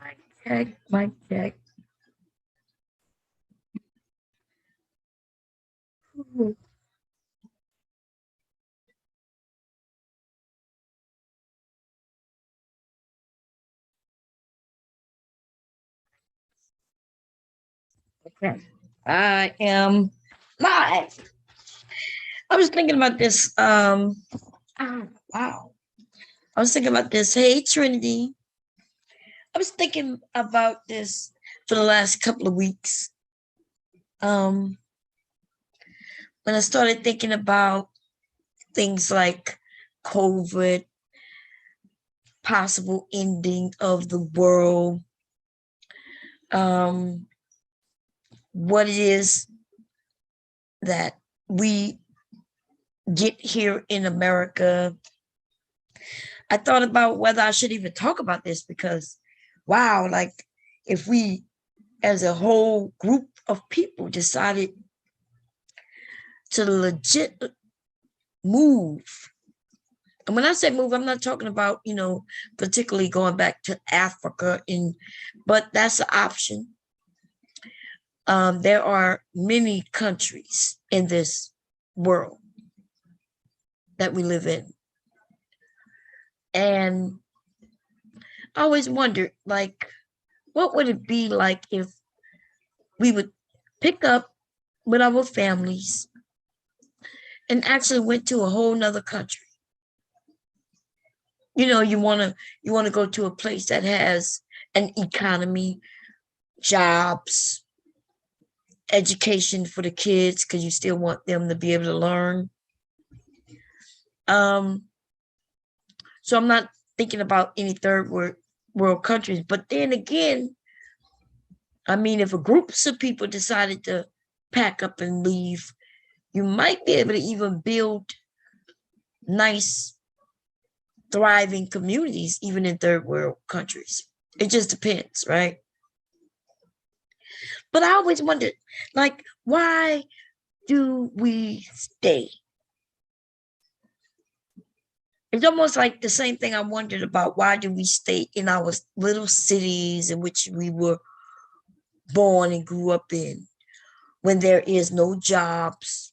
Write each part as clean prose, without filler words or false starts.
Mic check, mic check. Ooh, okay. I am live. I was thinking about this. Wow. I was thinking about this. Hey, Trinity. I was thinking about this for the last couple of weeks. Um, when I started thinking about things like COVID, possible ending of the world, um, what it is that we get here in America. I thought about whether I should even talk about this because, wow, like if we as a whole group of people decided to legit move. And when I say move, I'm not talking about, particularly going back to Africa, but that's an option. There are many countries in this world that we live in. And I always wondered, like, what would it be like if we would pick up with our families and actually went to a whole nother country? You want to go to a place that has an economy, jobs, education for the kids, because you still want them to be able to learn. Um, so I'm not thinking about any third world countries, but then again, I mean, if a group of people decided to pack up and leave, you might be able to even build nice, thriving communities, even in third world countries. It just depends, right? But I always wondered, like, why do we stay? It's almost like the same thing I wondered about why do we stay in our little cities in which we were born and grew up in when there is no jobs,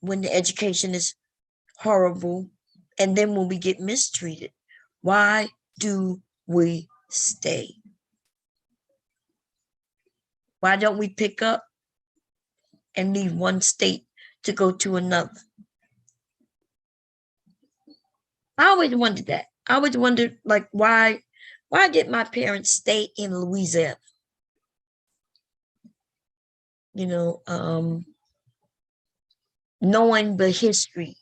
when the education is horrible, and then when we get mistreated. Why do we stay? Why don't we pick up and leave one state to go to another? I always wondered that. I always wondered, like, why did my parents stay in Louisiana? You know, knowing the history,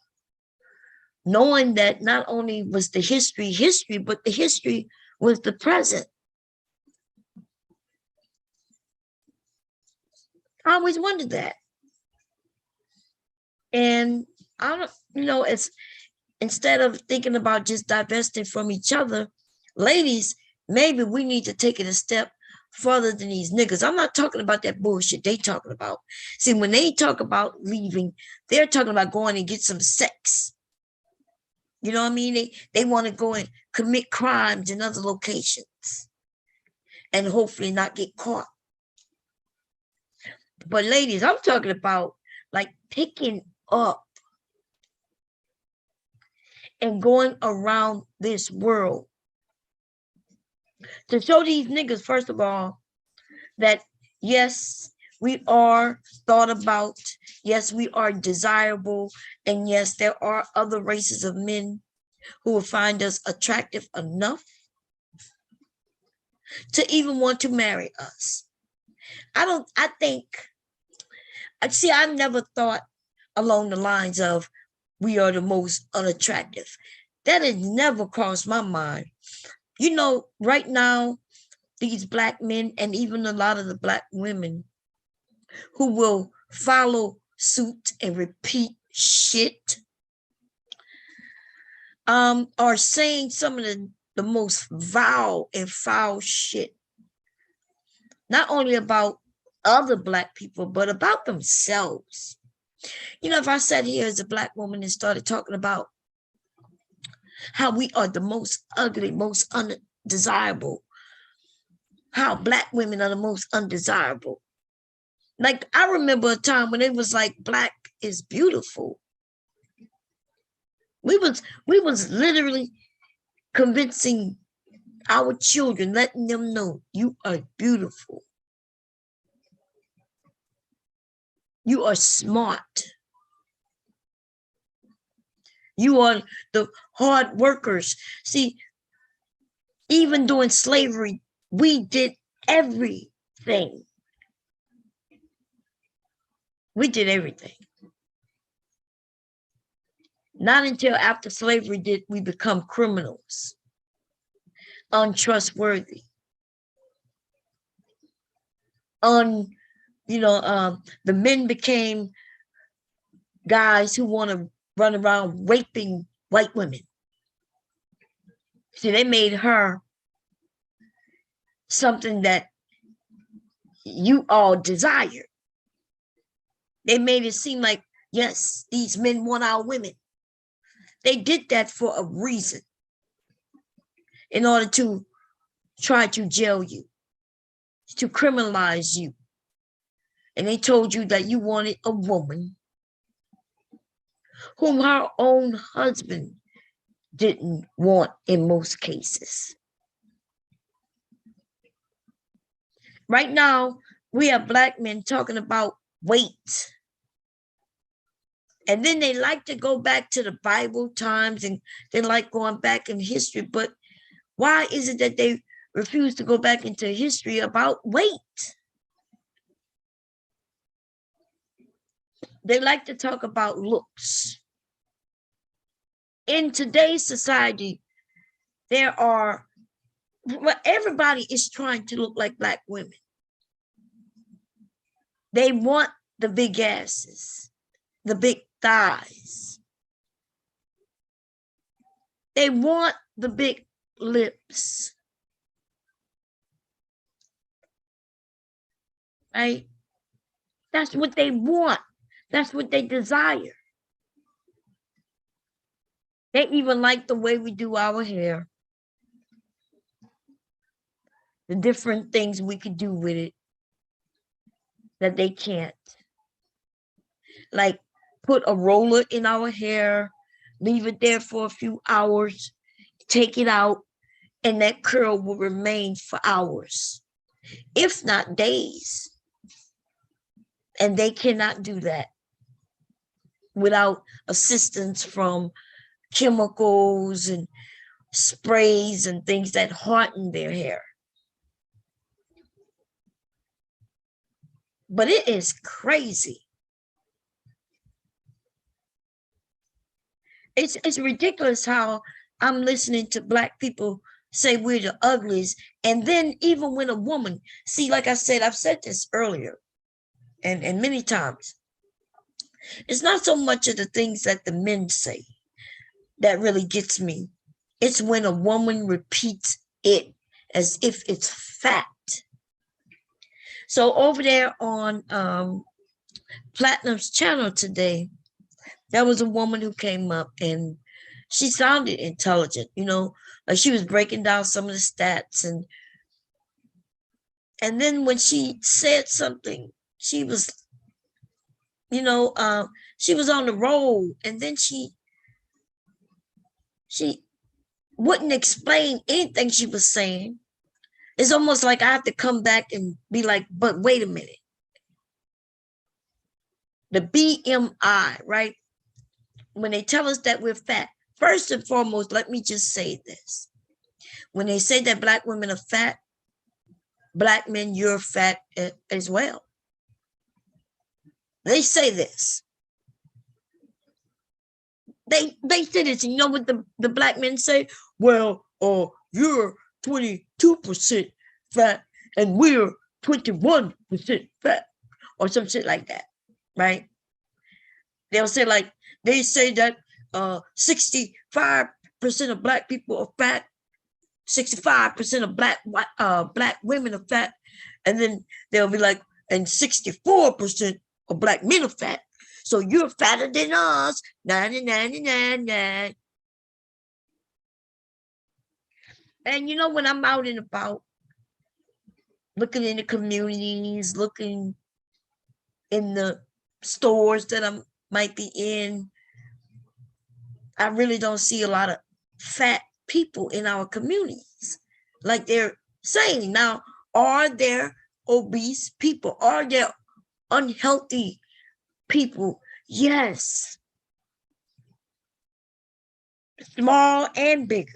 knowing that not only was the history, but the history was the present. I always wondered that. And I don't, it's instead of thinking about just divesting from each other, ladies, maybe we need to take it a step further than these niggas. I'm not talking about that bullshit they talking about. See, when they talk about leaving, they're talking about going and get some sex. You know what I mean? They want to go and commit crimes in other locations and hopefully not get caught. But ladies, I'm talking about like picking up and going around this world to show these niggas, first of all, that yes, we are thought about, yes, we are desirable, and yes, there are other races of men who will find us attractive enough to even want to marry us. I think, see, I never thought along the lines of we are the most unattractive. That has never crossed my mind. Right now, these black men and even a lot of the black women who will follow suit and repeat shit are saying some of the most vile and foul shit, not only about other black people, but about themselves. If I sat here as a black woman and started talking about how we are the most ugly, most undesirable, how black women are the most undesirable. Like, I remember a time when it was like black is beautiful. We was literally convincing our children, letting them know you are beautiful. You are smart. You are the hard workers. See, even during slavery, we did everything. We did everything. Not until after slavery did we become criminals, untrustworthy, the men became guys who want to run around raping white women. See, they made her something that you all desired. They made it seem like, yes, these men want our women. They did that for a reason, in order to try to jail you, to criminalize you. And they told you that you wanted a woman whom her own husband didn't want in most cases. Right now, we have black men talking about weight. And then they like to go back to the Bible times, and they like going back in history. But why is it that they refuse to go back into history about weight? They like to talk about looks. In today's society, everybody is trying to look like black women. They want the big asses, the big thighs. They want the big lips. Right? That's what they want. That's what they desire. They even like the way we do our hair. The different things we could do with it that they can't. Like put a roller in our hair, leave it there for a few hours, take it out, and that curl will remain for hours, if not days. And they cannot do that without assistance from chemicals and sprays and things that harden their hair. But it is crazy. It's ridiculous how I'm listening to black people say we're the ugliest. And then even when a woman, see, like I said, I've said this earlier and many times, it's not so much of the things that the men say that really gets me. It's when a woman repeats it as if it's fact. So over there on Platinum's channel today, there was a woman who came up and she sounded intelligent, like she was breaking down some of the stats. And then when she said something, she was, she was on the roll, and then she wouldn't explain anything she was saying. It's almost like I have to come back and be like, but wait a minute. The BMI, right? When they tell us that we're fat, first and foremost, let me just say this. When they say that black women are fat, black men, you're fat as well. They say this. They say this. And you know what the black men say? Well, you're 22% fat and we're 21% fat, or some shit like that, right? They'll say they say that 65% of black people are fat, 65% of black women are fat, and then they'll be like, and 64% of black men are fat. So you're fatter than us. 99. And when I'm out and about, looking in the communities, looking in the stores that I might be in, I really don't see a lot of fat people in our communities like they're saying. Now, are there obese people? Are there unhealthy people? Yes, small and bigger.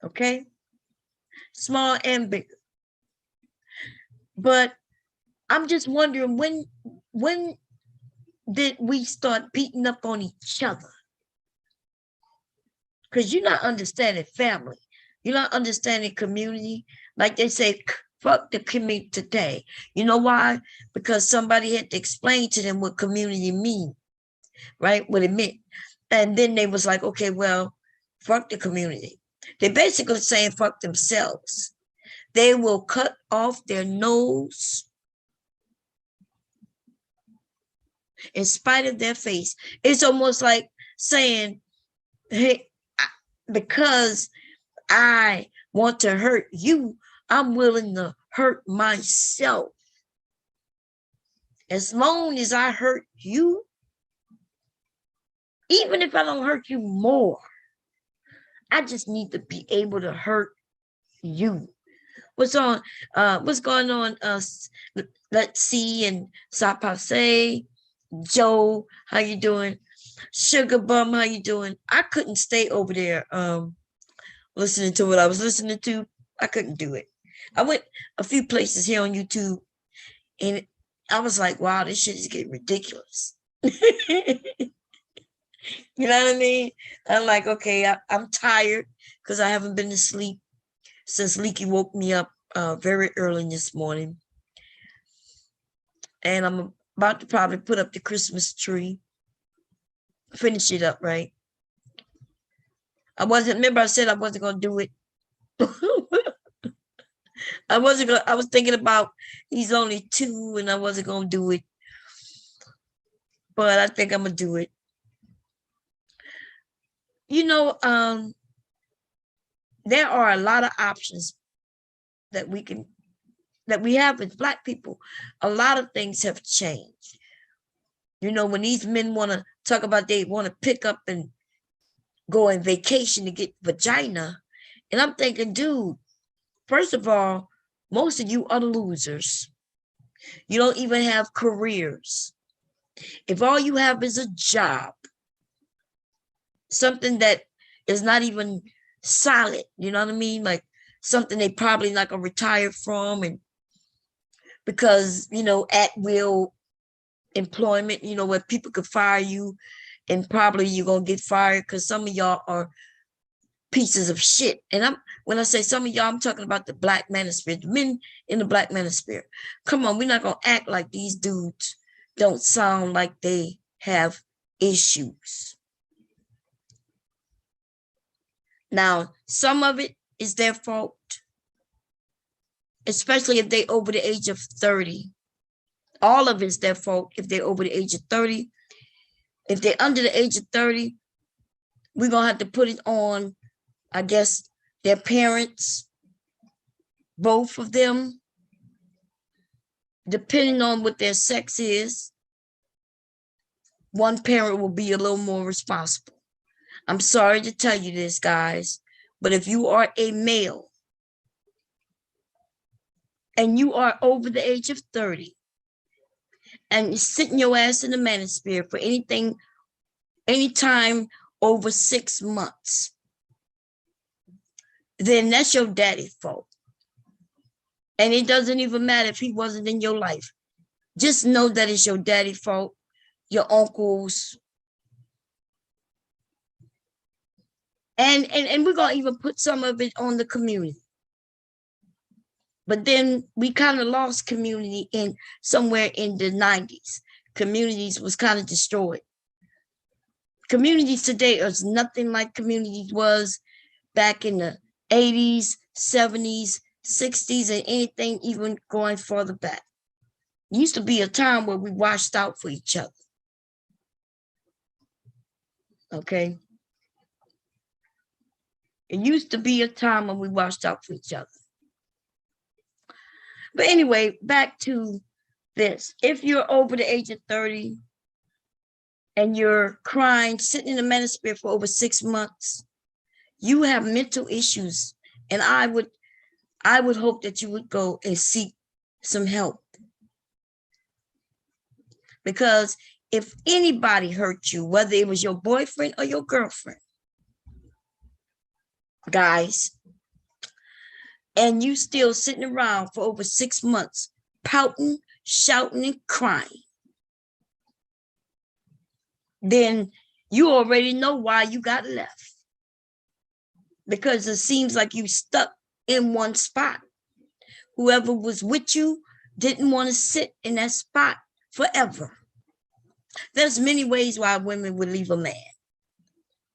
Okay, small and bigger. But I'm just wondering when did we start beating up on each other? Because you're not understanding family. You're not understanding community. Like they say, fuck the community today. You know why? Because somebody had to explain to them what community mean, right? What it meant. And then they was like, okay, well, fuck the community. They basically saying fuck themselves. They will cut off their nose in spite of their face. It's almost like saying, hey, because I want to hurt you, I'm willing to hurt myself. As long as I hurt you, even if I don't hurt you more, I just need to be able to hurt you. What's going on? Let's see, and Sapase, Joe, how you doing? Sugar Bum, how you doing? I couldn't stay over there listening to what I was listening to. I couldn't do it. I went a few places here on YouTube, and I was like, wow, this shit is getting ridiculous. You know what I mean? I'm like, okay, I'm tired because I haven't been to sleep since Leaky woke me up very early this morning. And I'm about to probably put up the Christmas tree. Finish it up, right? Remember I said I wasn't going to do it. I was thinking about he's only 2 and I wasn't going to do it. But I think I'm going to do it. You know, there are a lot of options that we have as Black people. A lot of things have changed. You know, when these men want to talk about they want to pick up and go on vacation to get vagina, and I'm thinking, dude, first of all, most of you are losers. You don't even have careers. If all you have is a job, something that is not even solid, you know what I mean? Like something they probably not gonna retire from, and because, you know, at will employment, you know, where people could fire you and probably you're gonna get fired because some of y'all are pieces of shit. And when I say some of y'all, I'm talking about the Black manosphere, the men in the Black manosphere. Come on, we're not gonna act like these dudes don't sound like they have issues. Now, some of it is their fault, especially if they over the age of 30. All of it's their fault if they're over the age of 30. If they're under the age of 30, we're going to have to put it on, I guess, their parents, both of them, depending on what their sex is. One parent will be a little more responsible. I'm sorry to tell you this, guys, but if you are a male and you are over the age of 30 and you're sitting your ass in the manosphere for anytime over 6 months, then that's your daddy's fault. And it doesn't even matter if he wasn't in your life. Just know that it's your daddy's fault, your uncles. And we're going to even put some of it on the community. But then we kind of lost community in somewhere in the 90s. Communities was kind of destroyed. Communities today is nothing like communities was back in the 80s, 70s, 60s, and anything even going further back. It used to be a time where we watched out for each other. Okay. It used to be a time when we watched out for each other. But anyway, back to this. If you're over the age of 30 and you're crying, sitting in the menosphere for over 6 months, you have mental issues. And I would hope that you would go and seek some help. Because if anybody hurt you, whether it was your boyfriend or your girlfriend, guys, and you still sitting around for over 6 months, pouting, shouting, and crying, then you already know why you got left. Because it seems like you stuck in one spot. Whoever was with you didn't want to sit in that spot forever. There's many ways why women would leave a man.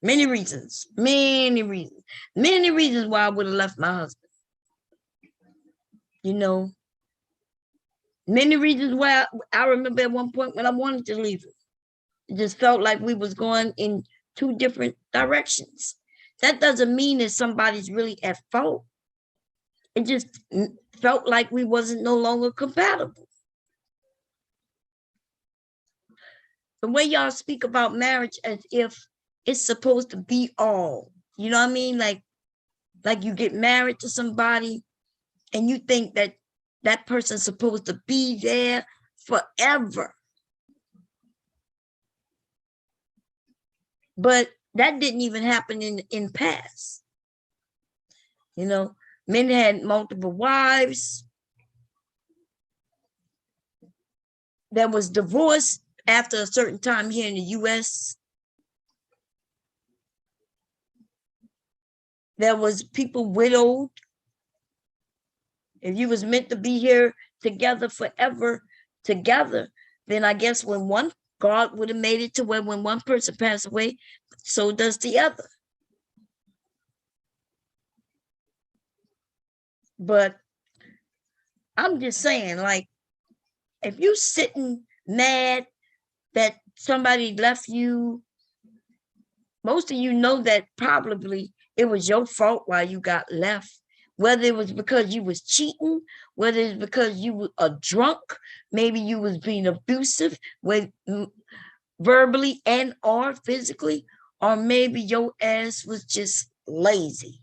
Many reasons why I would have left my husband. You know, many reasons why I remember at one point when I wanted to leave him. It just felt like we was going in two different directions. That doesn't mean that somebody's really at fault. It just felt like we wasn't no longer compatible. The way y'all speak about marriage as if it's supposed to be all, you know what I mean? Like you get married to somebody and you think that that person's supposed to be there forever. But that didn't even happen in past. You know, men had multiple wives. There was divorce after a certain time here in the U.S. There was people widowed. If you was meant to be here together forever, together, then I guess when God would have made it to where when one person passed away, so does the other. But I'm just saying, like, if you sitting mad that somebody left you, most of you know that probably it was your fault why you got left. Whether it was because you was cheating, whether it's because you were a drunk, maybe you was being abusive with verbally and or physically, or maybe your ass was just lazy.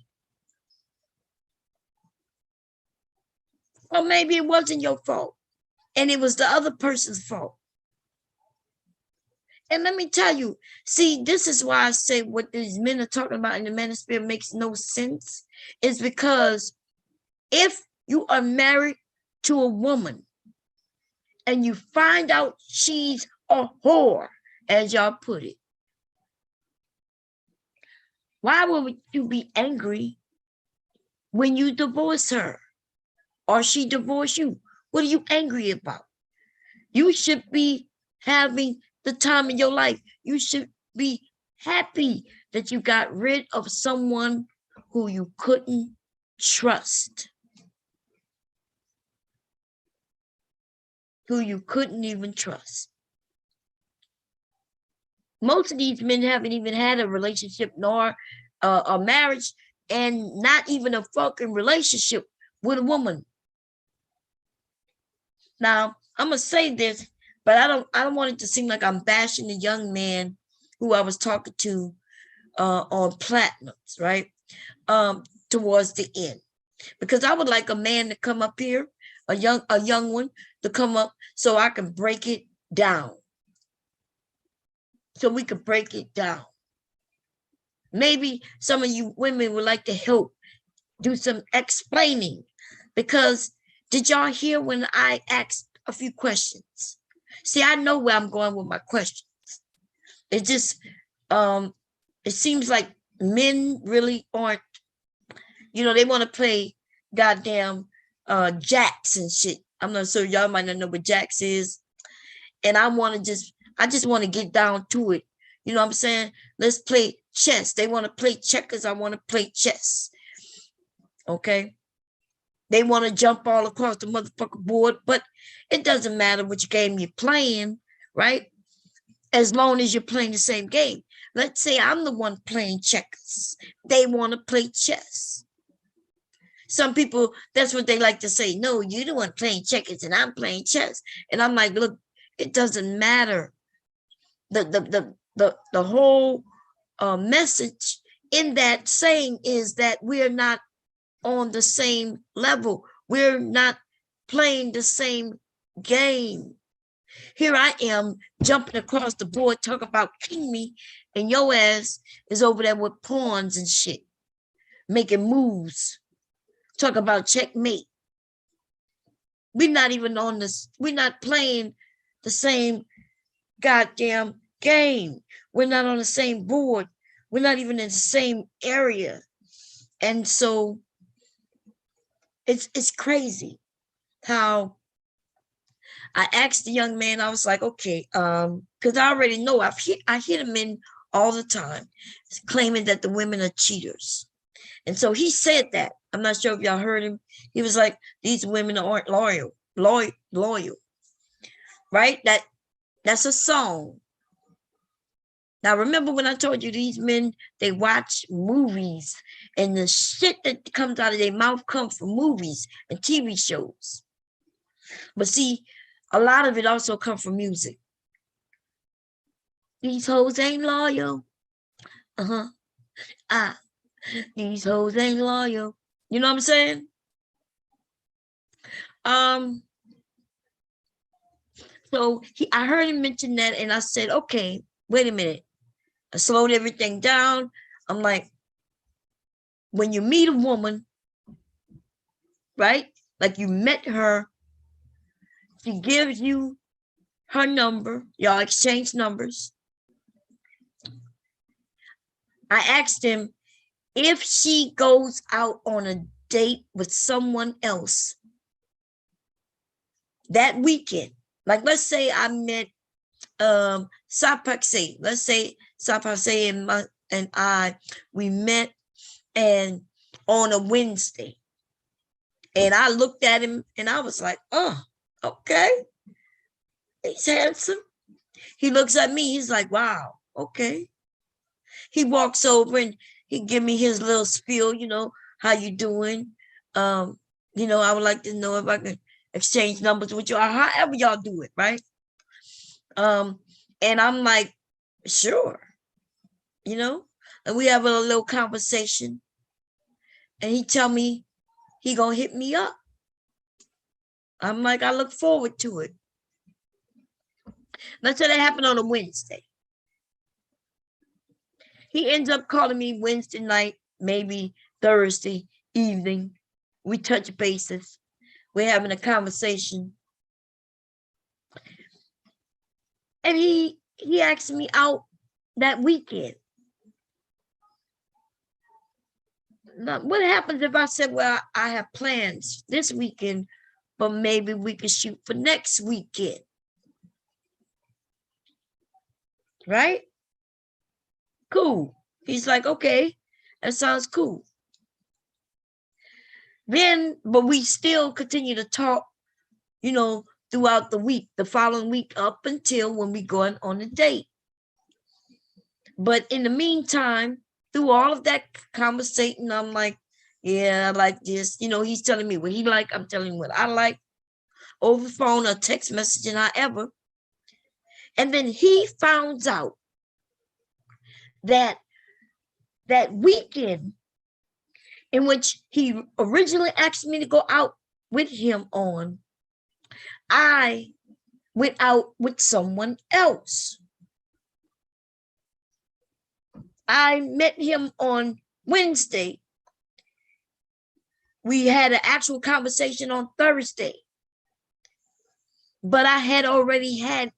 Or maybe it wasn't your fault and it was the other person's fault. And let me tell you, see, this is why I say what these men are talking about in the menosphere makes no sense. Is because if you are married to a woman and you find out she's a whore, as y'all put it, why would you be angry when you divorce her or she divorce you? What are you angry about? You should be having the time of your life. You should be happy that you got rid of someone who you couldn't trust, who you couldn't even trust. Most of these men haven't even had a relationship nor a marriage, and not even a fucking relationship with a woman. Now, I'm gonna say this, but I don't want it to seem like I'm bashing the young man who I was talking to on Platinums, right? Towards the end, because I would like a man to come up here, a young one to come up, so I can break it down. So we could break it down. Maybe some of you women would like to help do some explaining, because did y'all hear when I asked a few questions? See, I know where I'm going with my questions. It just, it seems like men really aren't, they want to play goddamn jacks and shit. I'm not sure y'all might not know what jacks is. And I just want to get down to it. You know what I'm saying? Let's play chess. They want to play checkers. I want to play chess. Okay? They want to jump all across the motherfucking board, but it doesn't matter which game you're playing, right? As long as you're playing the same game. Let's say I'm the one playing checkers. They want to play chess. Some people, that's what they like to say. No, you're the one playing checkers and I'm playing chess. And I'm like, look, it doesn't matter. The whole message in that saying is that we're not on the same level. We're not playing the same game. Here I am jumping across the board, talking about king me, and your ass is over there with pawns and shit, making moves, talk about checkmate. We're not even on this, we're not playing the same goddamn game. We're not on the same board. We're not even in the same area. And so it's crazy how I asked the young man, I was like, okay, because I already know I hear the men all the time claiming that the women are cheaters. And so he said that. I'm not sure if y'all heard him. He was like, these women aren't loyal. Right? That's a song. Now, remember when I told you these men, they watch movies and the shit that comes out of their mouth comes from movies and TV shows. But see, a lot of it also comes from music. These hoes ain't loyal. These hoes ain't loyal. You know what I'm saying? So I heard him mention that and I said, okay, wait a minute. I slowed everything down. I'm like, when you meet a woman, right? Like you met her, she gives you her number, y'all exchange numbers. I asked him if she goes out on a date with someone else that weekend. Like, let's say I met Sapakse. Let's say Sapakse and I, we met and on a Wednesday. And I looked at him and I was like, oh, okay. He's handsome. He looks at me, he's like, wow, okay. He walks over and he give me his little spiel, you know, how you doing? You know, I would like to know if I can exchange numbers with you or however y'all do it, right? And I'm like, sure, you know, and we have a little conversation and he tell me he gonna hit me up. I'm like, I look forward to it. Let's say that happened on a Wednesday. He ends up calling me Wednesday night, maybe Thursday evening. We touch bases. We're having a conversation. And he asked me out that weekend. Now, what happens if I said, well, I have plans this weekend, but maybe we could shoot for next weekend? Right? Cool. He's like, okay, that sounds cool. Then, but we still continue to talk, you know, throughout the week, the following week, up until when we go on a date. But in the meantime, through all of that conversation, I'm like, yeah, I like this. You know, he's telling me what he like. I'm telling him what I like over the phone or text messaging, however. And then he found out that that weekend in which he originally asked me to go out with him on, I went out with someone else. I met him on Wednesday. We had an actual conversation on Thursday. But I had already had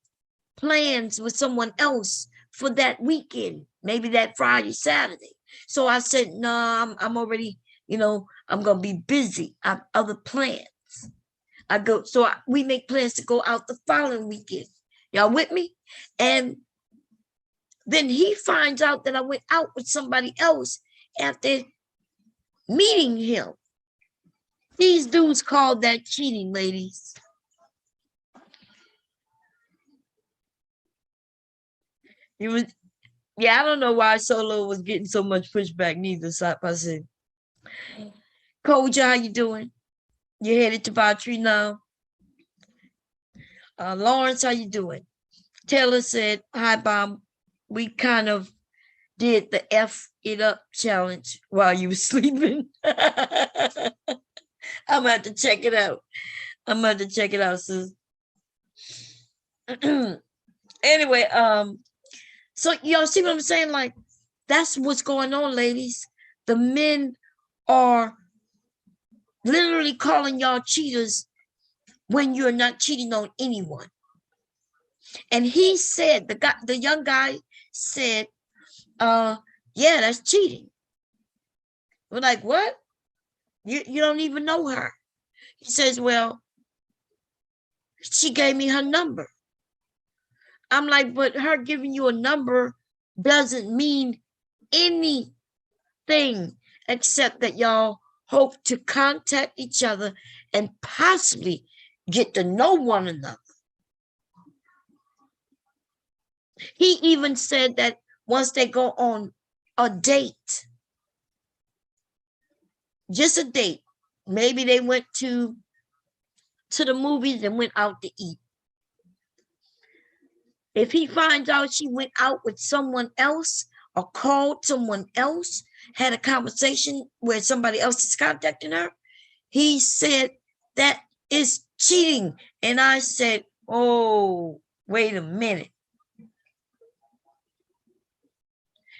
plans with someone else for that weekend, maybe that Friday, Saturday. So I said, no, I'm already, you know, I'm going to be busy. I have other plans. We make plans to go out the following weekend. Y'all with me? And then he finds out that I went out with somebody else after meeting him. These dudes called that cheating, ladies. Yeah, I don't know why Solo was getting so much pushback neither. So I said, Koja, how you doing? You headed to Vatry now? Lawrence, how you doing? Taylor said, hi, Bob. We kind of did the F it up challenge while you were sleeping. I'm gonna have to check it out. I'm gonna have to check it out, sis. Anyway, so y'all see what I'm saying? Like, that's what's going on, ladies. The men are literally calling y'all cheaters when you're not cheating on anyone. And he said, the young guy said, yeah, that's cheating. We're like, what? You don't even know her. He says, well, she gave me her number. I'm like, but her giving you a number doesn't mean anything except that y'all hope to contact each other and possibly get to know one another. He even said that once they go on a date, just a date, maybe they went to the movies and went out to eat. If he finds out she went out with someone else or called someone else, had a conversation where somebody else is contacting her, he said that is cheating. And I said, oh, wait a minute.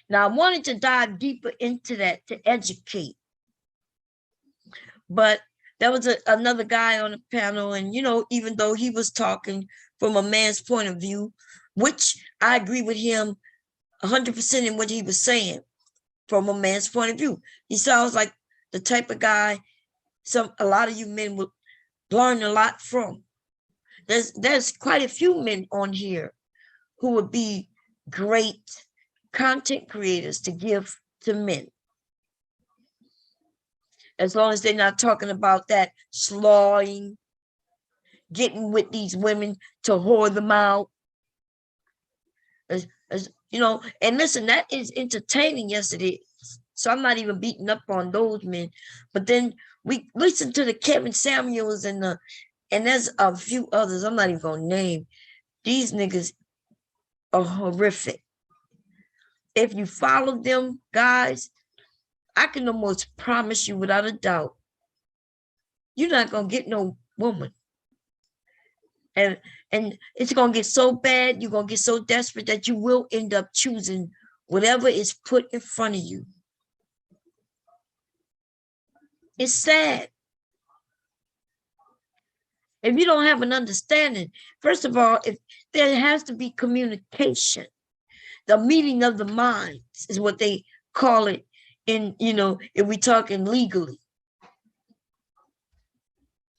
Now, I wanted to dive deeper into that to educate. But there was another guy on the panel, and, you know, even though he was talking from a man's point of view, which I agree with him 100% in what he was saying from a man's point of view. He sounds like the type of guy a lot of you men would learn a lot from. There's quite a few men on here who would be great content creators to give to men. As long as they're not talking about that slawing, getting with these women to whore them out. As you know, and listen, that is entertaining, yes it is. So I'm not even beating up on those men. But then we listen to the Kevin Samuels and there's a few others I'm not even gonna name. These niggas are horrific. If you follow them, guys, I can almost promise you without a doubt, you're not gonna get no woman. And it's gonna get so bad, you're gonna get so desperate that you will end up choosing whatever is put in front of you. It's sad. If you don't have an understanding, first of all, if there has to be communication, the meeting of the minds is what they call it in, you know, if we're talking legally.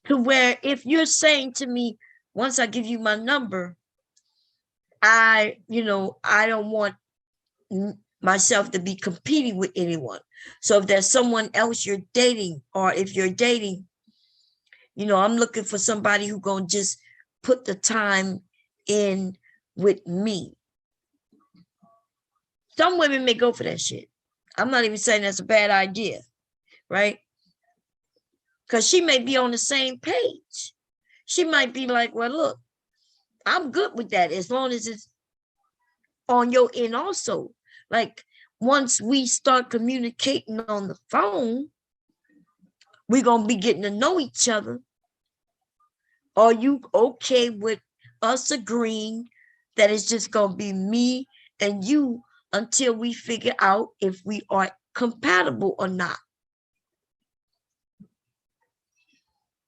To where if you're saying to me, once I give you my number, I don't want myself to be competing with anyone. So if there's someone else you're dating, or if you're dating, you know, I'm looking for somebody who's going to just put the time in with me. Some women may go for that shit. I'm not even saying that's a bad idea, right? Because she may be on the same page. She might be like, well, look, I'm good with that as long as it's on your end also. Like, once we start communicating on the phone, we're going to be getting to know each other. Are you okay with us agreeing that it's just going to be me and you until we figure out if we are compatible or not?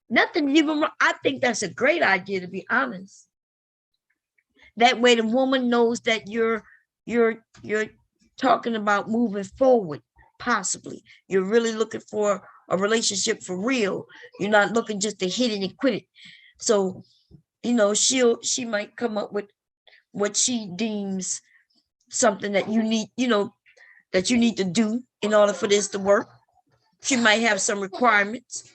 Nothing even wrong. I think that's a great idea, to be honest. That way the woman knows that you're talking about moving forward, possibly. You're really looking for a relationship for real. You're not looking just to hit it and quit it. So, you know, she might come up with what she deems something that you need, you know, that you need to do in order for this to work. She might have some requirements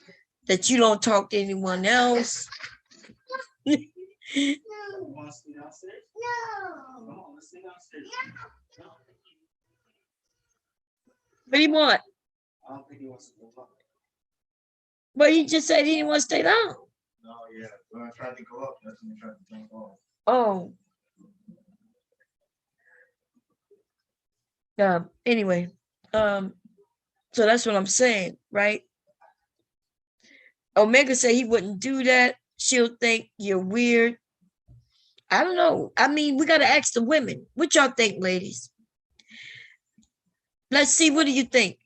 that you don't talk to anyone else. No. What do you want? I don't think he wants to go up. But he just said he didn't want to stay down. No, yeah. When I tried to go up, that's when he tried to jump off. Oh. Anyway, so that's what I'm saying, right? Omega said he wouldn't do that. She'll think you're weird. I don't know. I mean, we got to ask the women. What y'all think, ladies? Let's see. What do you think?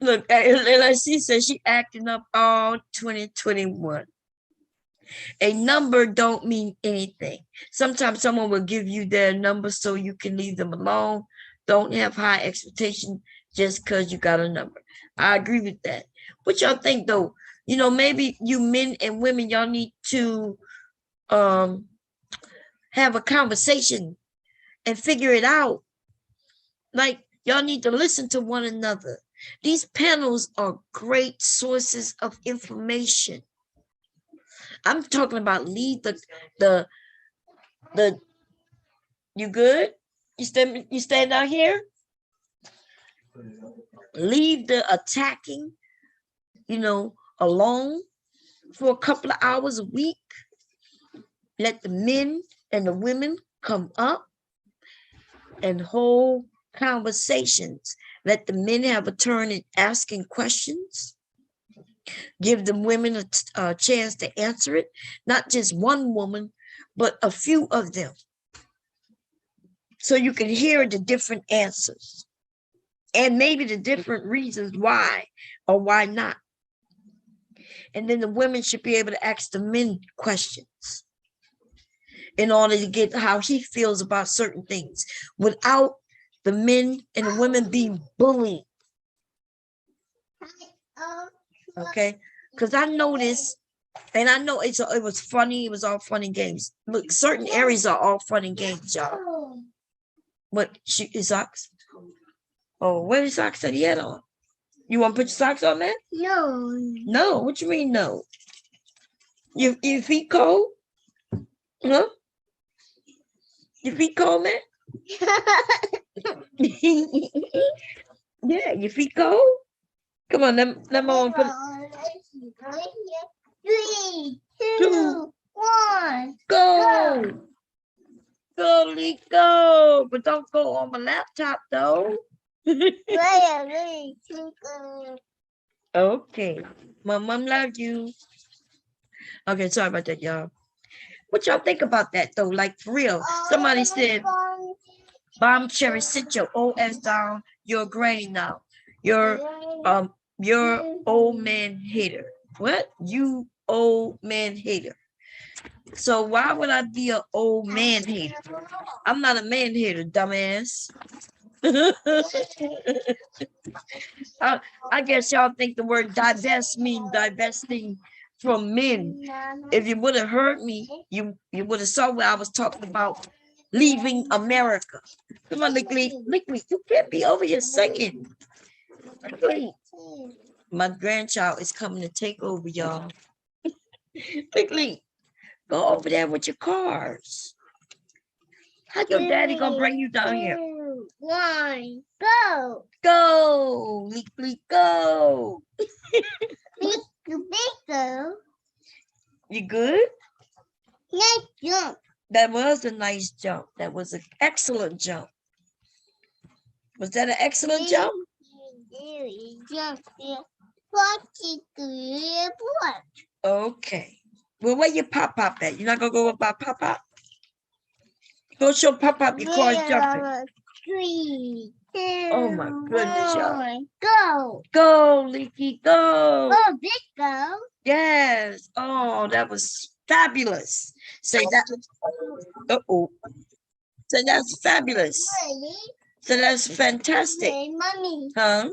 Look, she says she acting up all 2021. A number don't mean anything. Sometimes someone will give you their number so you can leave them alone. Don't have high expectations just because you got a number. I agree with that. What y'all think though? You know, maybe you men and women, y'all need to have a conversation and figure it out. Like, y'all need to listen to one another. These panels are great sources of information. I'm talking about leave the you good? You stand out here? Leave the attacking, alone for a couple of hours a week. Let the men and the women come up and hold conversations. Let the men have a turn in asking questions. Give the women a chance to answer it. Not just one woman, but a few of them. So you can hear the different answers. And maybe the different reasons why or why not. And then the women should be able to ask the men questions in order to get how he feels about certain things without the men and the women being bullied. Okay? Because I noticed, and I know it was funny, it was all fun and games. Look, certain areas are all fun and games, y'all. What, his socks? Oh, where his socks that he had on? You want to put your socks on, man? No. No, what you mean no? Your feet cold? Huh? Your feet cold, man? Yeah, your feet cold? Come on, let me put it. 3, 2, 1. Go! Go, Lee, go! But don't go on my laptop, though. Okay. My mom loves you. Okay, sorry about that, y'all. What y'all think about that, though? Like, for real. Somebody said, Bomb Cherry, sit your old ass down. You're a granny now. You're old man hater. What? You old man hater. So why would I be an old man hater? I'm not a man hater, dumbass. I guess y'all think the word divest means divesting from men. If you would have heard me, you would have saw where I was talking about leaving America. Come on, Lickley, you can't be over here singing. Lickley. My grandchild is coming to take over, y'all. Lickley, go over there with your cars. How your daddy gonna bring you down here? 2, 1, go. Go, Lickley, go. Go. You good? Let's jump. That was a nice jump. That was an excellent jump. Was that an excellent jump? Okay. Well, where your pop-pop at? You're not gonna go about pop-pop? Go show pop-pop your car's jumping. 3, 2, Oh my goodness, y'all. 1, go. Go, Leaky, go. Oh, big go. Yes. Oh, that was fabulous. Say that. Uh-oh. So that's fabulous. Ready? So that's fantastic. Hey, mommy. Huh?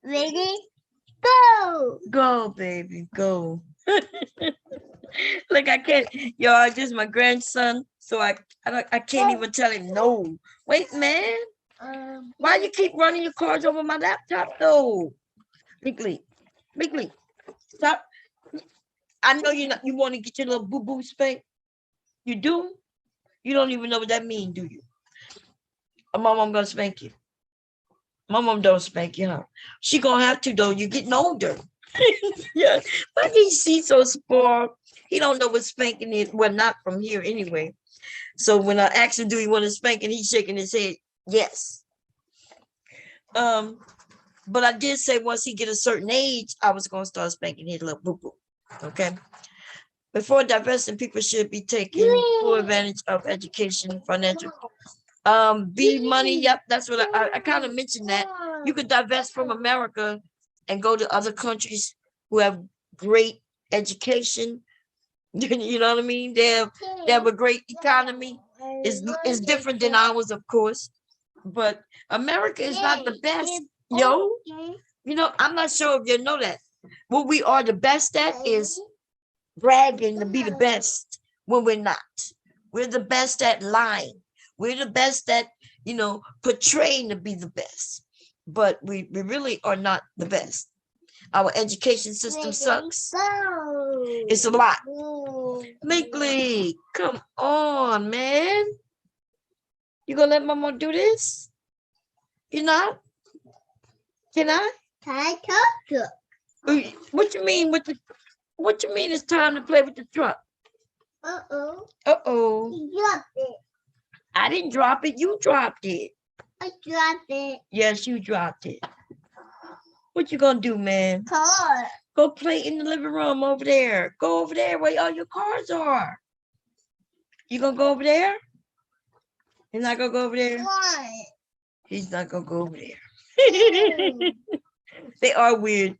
Ready? Go. Go, baby, go. Look, I can't, y'all, just my grandson, so I can't even tell him no. Wait, man, why you keep running your cars over my laptop, though? Bigly, stop. I know you want to get your little boo-boo spanked. You do? You don't even know what that means, do you? Mom, I'm going to spank you. My mom don't spank you, huh? She gonna have to though. You're getting older. Yeah, but he's so spoiled. He don't know what spanking is. Well, not from here anyway. So when I asked him, "Do you want to spank?" and he's shaking his head, yes. But I did say once he get a certain age, I was gonna start spanking his little boo boo. Okay. Before divesting, people should be taking full advantage of education, financial. Be money. Yep, that's what I kind of mentioned that. You could divest from America and go to other countries who have great education. You know what I mean? They have a great economy. It's different than ours, of course. But America is not the best, yo. You know, I'm not sure if you know that. What we are the best at is bragging to be the best when we're not. We're the best at lying. We're the best at, portraying to be the best. But we really are not the best. Our education system sucks. It's a lot. Make League, come on, man. You gonna let Mama do this? You not? Can I? What you mean with the? What you mean it's time to play with the truck? Uh-oh. Uh-oh. You dropped it. I didn't drop it. You dropped it. I dropped it. Yes, you dropped it. What you gonna do, man? Car. Go play in the living room over there. Go over there where all your cars are. You gonna go over there? You're not gonna go over there? Why? He's not gonna go over there. They are weird.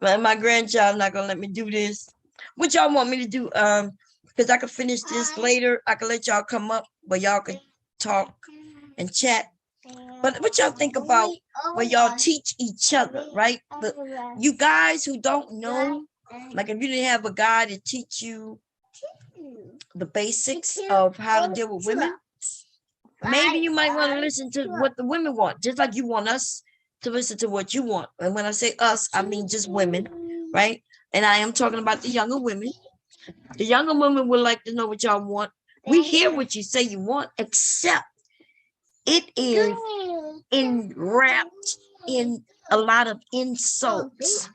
But my grandchild not gonna let me do this. What y'all want me to do? Because I can finish this later. I can let y'all come up, but y'all can talk and chat. But what y'all think about where y'all teach each other, right? But you guys who don't know, like if you didn't have a guy to teach you the basics of how to deal with women, maybe you might want to listen to what the women want, just like you want us to listen to what you want. And when I say us, I mean just women, right? And I am talking about the younger women. The younger women would like to know what y'all want. We hear what you say you want, except it is enwrapped in a lot of insults.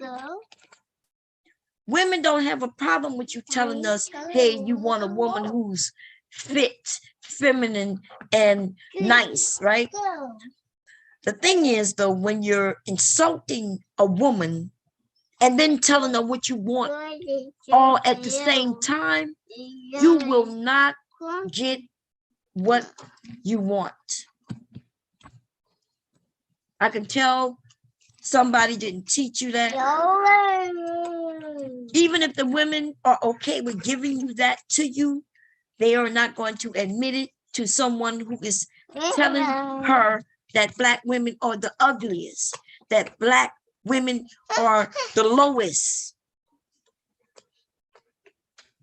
Women don't have a problem with you telling us, hey, you want a woman who's fit, feminine, and nice, right? The thing is, though, when you're insulting a woman and then telling her what you want all at the same time, you will not get what you want. I can tell somebody didn't teach you that. Even if the women are okay with giving you that to you, they are not going to admit it to someone who is telling her that Black women are the ugliest, that Black women are the lowest.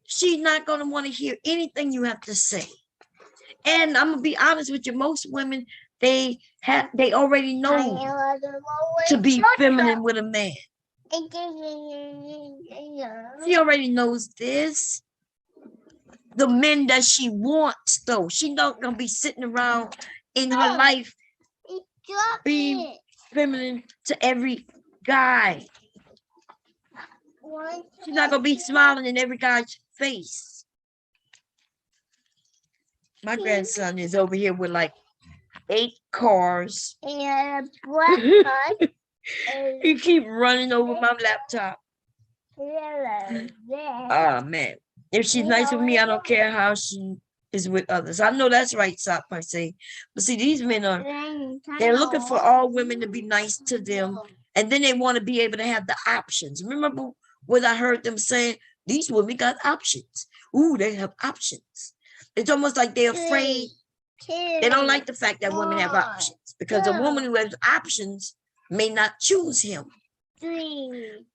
She's not going to want to hear anything you have to say. And I'm going to be honest with you, most women, they already know to be feminine with a man. She already knows this. The men that she wants, though, she's not gonna be sitting around in her life being feminine to every guy. She's not gonna be smiling in every guy's face. My grandson is over here with like 8 cars. And black card. He keep running over my laptop. Oh man. If she's nice with me, I don't care how she is with others. I know that's right, Sop, I say. But see, these men they're looking for all women to be nice to them. And then they want to be able to have the options. Remember what I heard them saying? These women got options. Ooh, they have options. It's almost like they're afraid. They don't like the fact that women have options. Because a woman who has options may not choose him.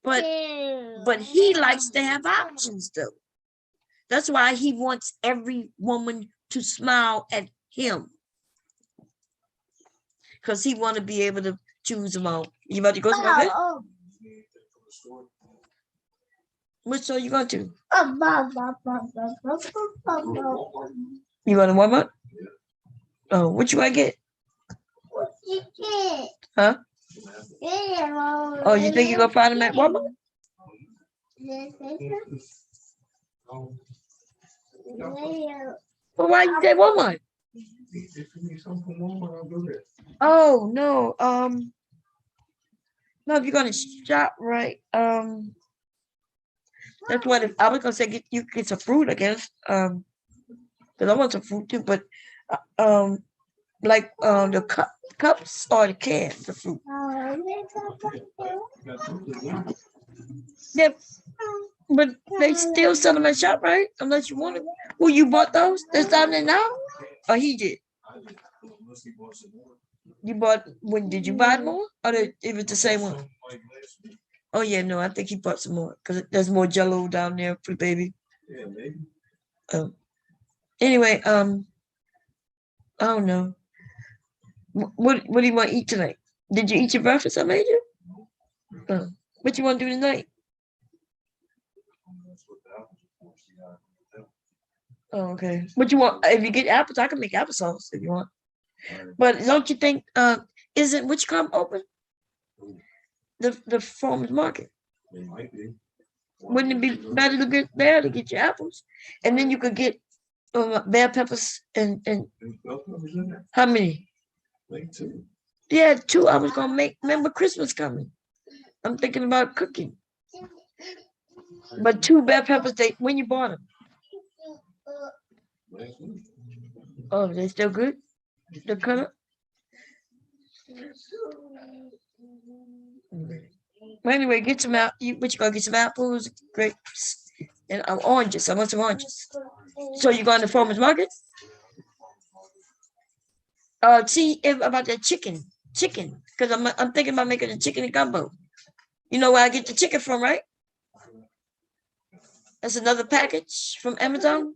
But he likes to have options, though. That's why he wants every woman to smile at him. Because he want to be able to choose them all. You about to go to bed? Which store you going to? You want to warm up? Oh, what you want to get? Huh? Oh, you think you're gonna find them at Walmart? Well, why you say Walmart? Oh no, no, if you're gonna shop right, that's what if I was gonna say you get some fruit, I guess. Because I want some fruit too, but like the cups or the cans of fruit. Yeah, but they still sell them at shop, right? Unless you want it. Well, you bought those? That's down there now? Or he did? You bought when did you buy more? Or it was the same one? Oh yeah, no, I think he bought some more because there's more jello down there for the baby. Yeah, maybe. Anyway, I don't know. What do you want to eat tonight? Did you eat your breakfast? I made you. What you want to do tonight? Oh, okay. What you want? If you get apples, I can make applesauce if you want. But don't you think? Isn't which come open? The farmers market. It might be. Wouldn't it be better to get there to get your apples, and then you could get bell peppers and how many? Like two. Yeah, two. I was gonna make. Remember Christmas coming. I'm thinking about cooking. But two bell peppers. They when you bought them. Oh, they still good. The color. Well, anyway, get some out. What you gonna get some apples, grapes, and oranges. I want some oranges. So you going to farmers market? See if about that chicken, because I'm thinking about making a chicken and gumbo. You know where I get the chicken from, right? That's another package from Amazon.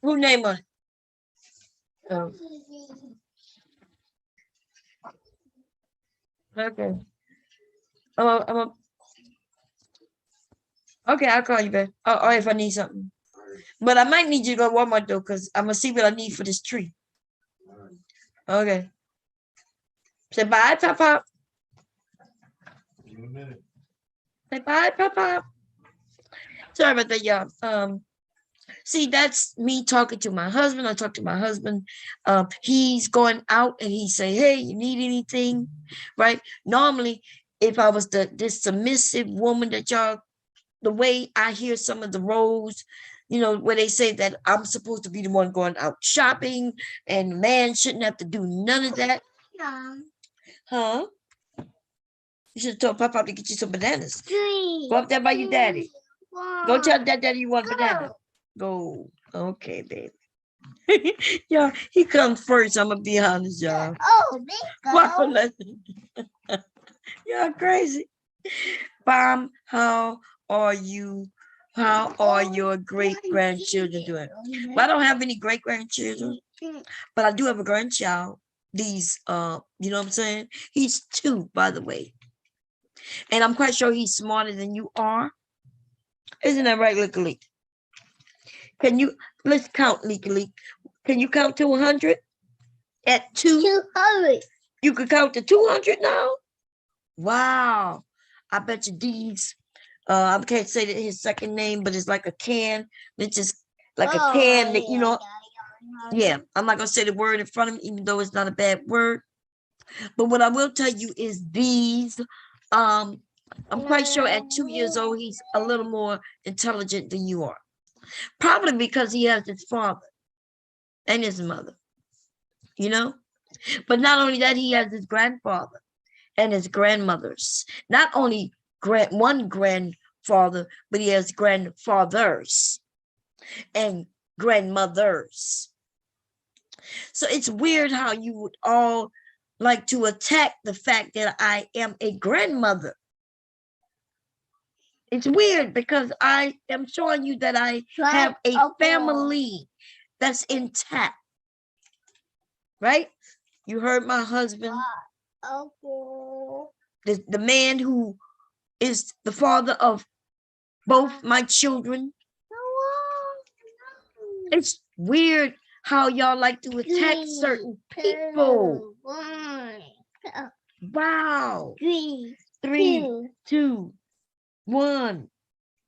Who name on it? Oh, okay. Okay, I'll call you back. Or if I need something. But I might need you to go to Walmart though, because I'm gonna see what I need for this tree. Okay. Say bye, Pop Pop. Say bye, Pop Pop. Sorry about that, y'all. See, that's me talking to my husband. I talk to my husband. He's going out and he say, "Hey, you need anything?" Right? Normally, if I was this submissive woman that y'all, the way I hear some of the roles, where they say that I'm supposed to be the one going out shopping and the man shouldn't have to do none of that. Huh? You should have told Papa to get you some bananas. Go up there by your daddy. Go tell daddy you want banana. Go. Okay, baby. Yeah, he comes first. I'm gonna be honest, y'all. Oh, Wow, y'all crazy. Mom, how are you? How are your great grandchildren doing? Well, I don't have any great grandchildren, but I do have a grandchild. These, you know what I'm saying? He's 2, by the way, and I'm quite sure he's smarter than you are. Isn't that right, Lickily? Can you let's count, Lickily? Can you count to 100 at 2? 200. You could count to 200 now. Wow, I bet you these. I can't say that his second name, but it's like a can. It's just like a can that, yeah, I'm not gonna say the word in front of him, even though it's not a bad word. But what I will tell you is these, I'm quite sure at 2 years old, he's a little more intelligent than you are. Probably because he has his father and his mother, But not only that, he has his grandfather and his grandmothers. Not only one grandfather, but he has grandfathers and grandmothers. So it's weird how you would all like to attack the fact that I am a grandmother. It's weird because I am showing you that I have a family that's intact. Right? You heard my husband. The man who is the father of both my children. It's weird how y'all like to attack certain people. 1, Wow. 3, 3, 2, 2, 1.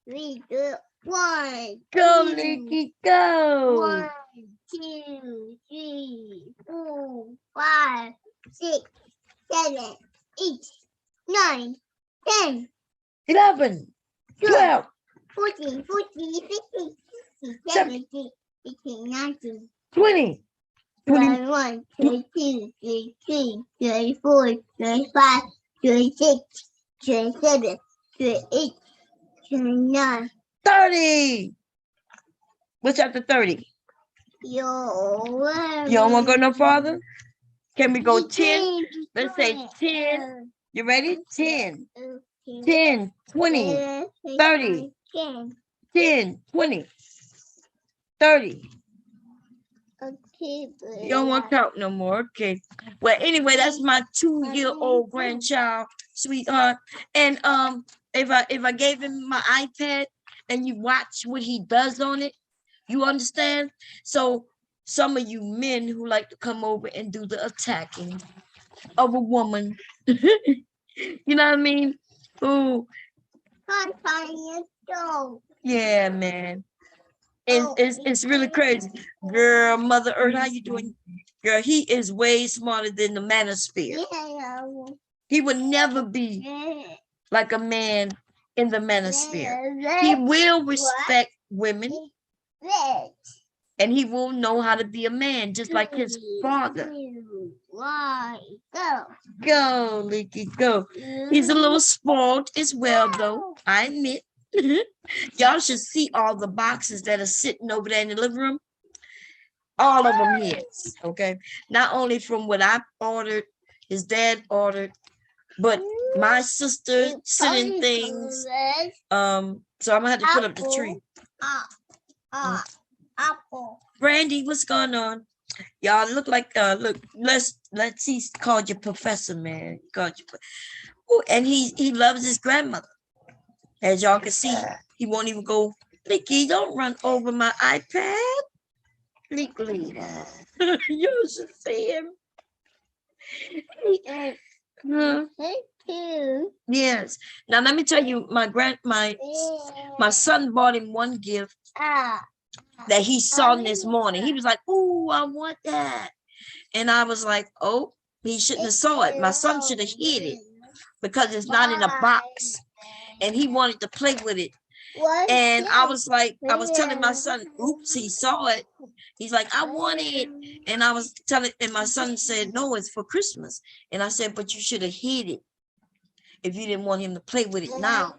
3, 2, 1. Go, Nikki, go. 1, 2, 3, 4, 5, 6, 7, 8, 9, 10, 11, 12, 14, 15, 16, 17, 18, 19, 20, 20. 21, 22, 23, 24, 25, 26, 27, 28, 29. 30. What's after 30? You don't want to go no farther? Can we go 10? Let's say 10. You ready? 10, 10, 20, 30, 10, 20, 30. Okay, You don't want to count no more. Okay. Well, anyway, that's my 2-year-old grandchild, sweetheart. And if I gave him my iPad and you watch what he does on it, you understand? So some of you men who like to come over and do the attacking of a woman, you know what I mean? Who, yeah, man. It's really crazy. Girl, Mother Earth, how you doing? Girl, he is way smarter than the manosphere. He would never be like a man in the manosphere. He will respect women and he will know how to be a man, just like his father. Go, Leaky, go. He's a little spoiled as well, though, I admit. Y'all should see all the boxes that are sitting over there in the living room. All of them his, okay? Not only from what I ordered, his dad ordered, but my sister sending things. So I'm gonna have to put up the tree. Apple. Brandy, what's going on? Y'all look like look, let's see, called you professor, man. Called you. Ooh, and he loves his grandmother. As y'all can see, he won't even go, Leaky, don't run over my iPad. Leaky. You should see him. Huh? Thank you. Yes. Now let me tell you, my son bought him one gift that he saw this morning. He was like, "Oh, I want that," and I was like, "Oh, he shouldn't have saw it. My son should have hid it because it's not in a box." And he wanted to play with it. And I was telling my son, "Oops, he saw it." He's like, "I want it," and I was telling, and my son said, "No, it's for Christmas." And I said, "But you should have hid it if you didn't want him to play with it now."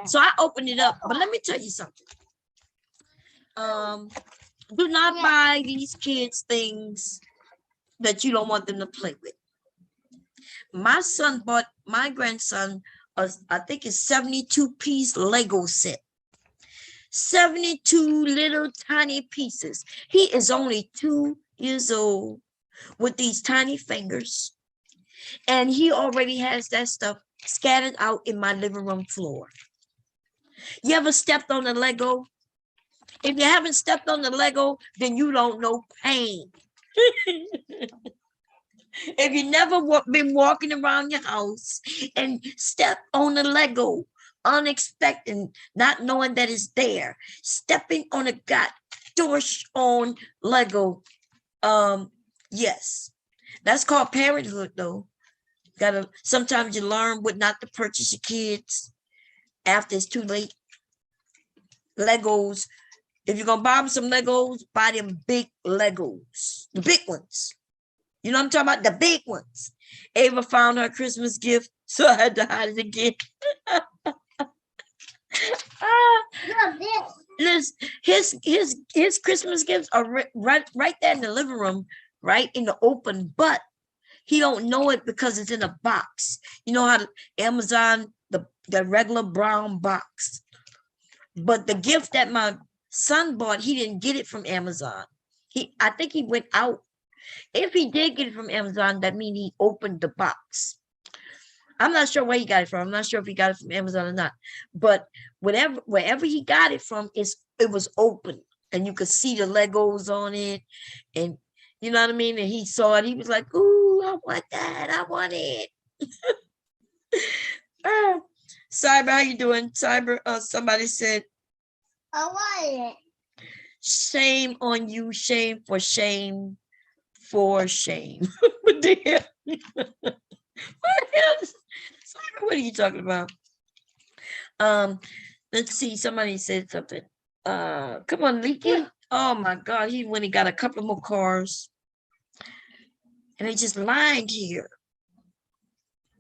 So I opened it up. But let me tell you something. Do not buy these kids things that you don't want them to play with. My son bought my grandson I think it's 72-piece Lego set. 72 little tiny pieces. He is only 2 years old with these tiny fingers. And he already has that stuff scattered out in my living room floor. You ever stepped on a Lego? If you haven't stepped on the Lego, then you don't know pain. If you never been walking around your house and step on a Lego, unexpected, not knowing that it's there, stepping on a gosh on Lego, yes, that's called parenthood, though. Sometimes you learn what not to purchase your kids after it's too late. Legos. If you're gonna buy them some Legos, buy them big Legos, the big ones. You know what I'm talking about? The big ones. Ava found her Christmas gift, so I had to hide it again. Listen, his Christmas gifts are right there in the living room, right in the open, but he don't know it because it's in a box. You know how Amazon, the regular brown box. But the gift that my son bought, he didn't get it from Amazon. I think he went out. If he did get it from Amazon, that means he opened the box. I'm not sure where he got it from. I'm not sure if he got it from Amazon or not. But wherever he got it from, it was open. and you could see the Legos on it, and you know what I mean. And he saw it. He was like, "Ooh, I want that. I want it." Cyber, how you doing? Cyber, somebody said, I want shame on you, shame for shame for shame. What the hell? What the hell is- Cyber, what are you talking about? Let's see, somebody said something. Come on, Leaky. Oh my god, he went and got a couple more cars. And they just lined here.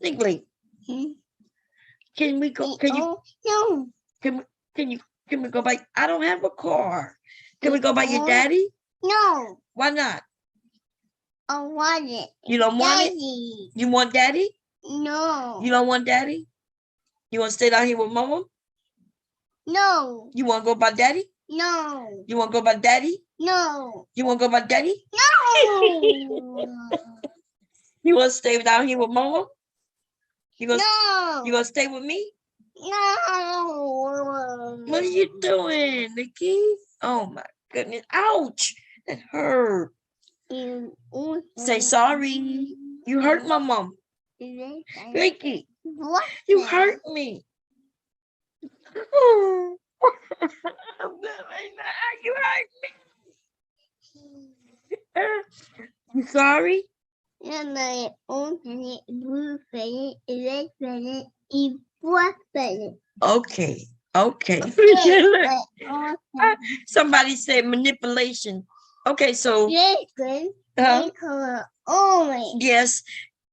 Niggly, it. can we go? Can you No. Can we go by? I don't have a car. Can we go by your daddy? No. Why not? I want it. You don't want it? Daddy. You want daddy? No. You don't want daddy? You want to stay down here with mama? No. You want to go by daddy? No. You want to go by daddy? No. You want to go by daddy? No. You want to stay down here with mama? You gonna No. you gonna stay with me? No. What are you doing, Nikki? Oh my goodness. Ouch. That hurt. Say sorry. You hurt my mom. Nikki, What? you hurt me. You hurt me. You sorry? And my own planet, blue planet, red planet, and black planet. Okay. Okay. Somebody said manipulation. Okay, so yes,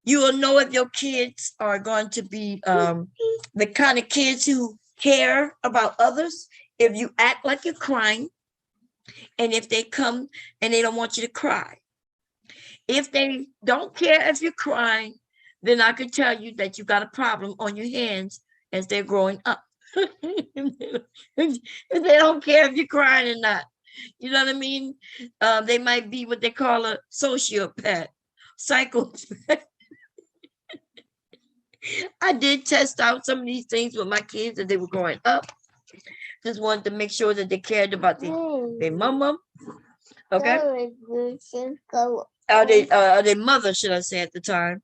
you will know if your kids are going to be the kind of kids who care about others. If you act like you're crying, and if they come and they don't want you to cry. If they don't care if you're crying, then I could tell you that you got a problem on your hands as they're growing up. If they don't care if you're crying or not. You know what I mean? They might be what they call a sociopath, psychopath. I did test out some of these things with my kids as they were growing up. Just wanted to make sure that they cared about their mama. Okay. Their mother, should I say, at the time.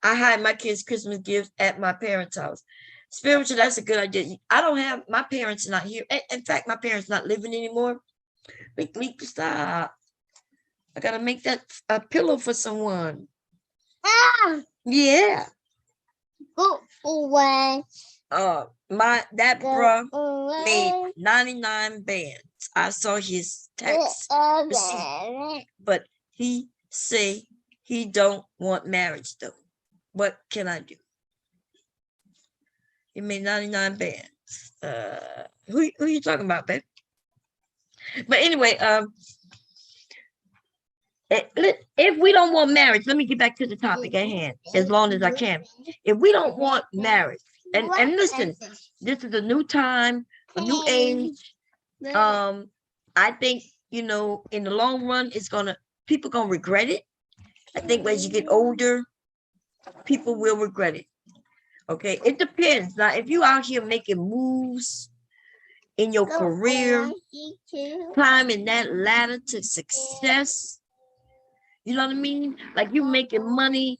I hide my kids' Christmas gifts at my parents' house. Spiritual, that's a good idea. I don't have, my parents not here. In fact, my parents not living anymore. Stop. I gotta make that a pillow for someone. Yeah. That bruh made 99 bands. I saw his text receipt, but he say he don't want marriage though. What can I do? He made 99 bands. Who you talking about, babe? But anyway, if we don't want marriage, let me get back to the topic at hand as long as I can. If we don't want marriage, and listen, this is a new time, a new age. I think, in the long run, people gonna regret it. I think as you get older, people will regret it. Okay, it depends. Now, if you out here making moves in your career, climbing that ladder to success, you know what I mean? Like you making money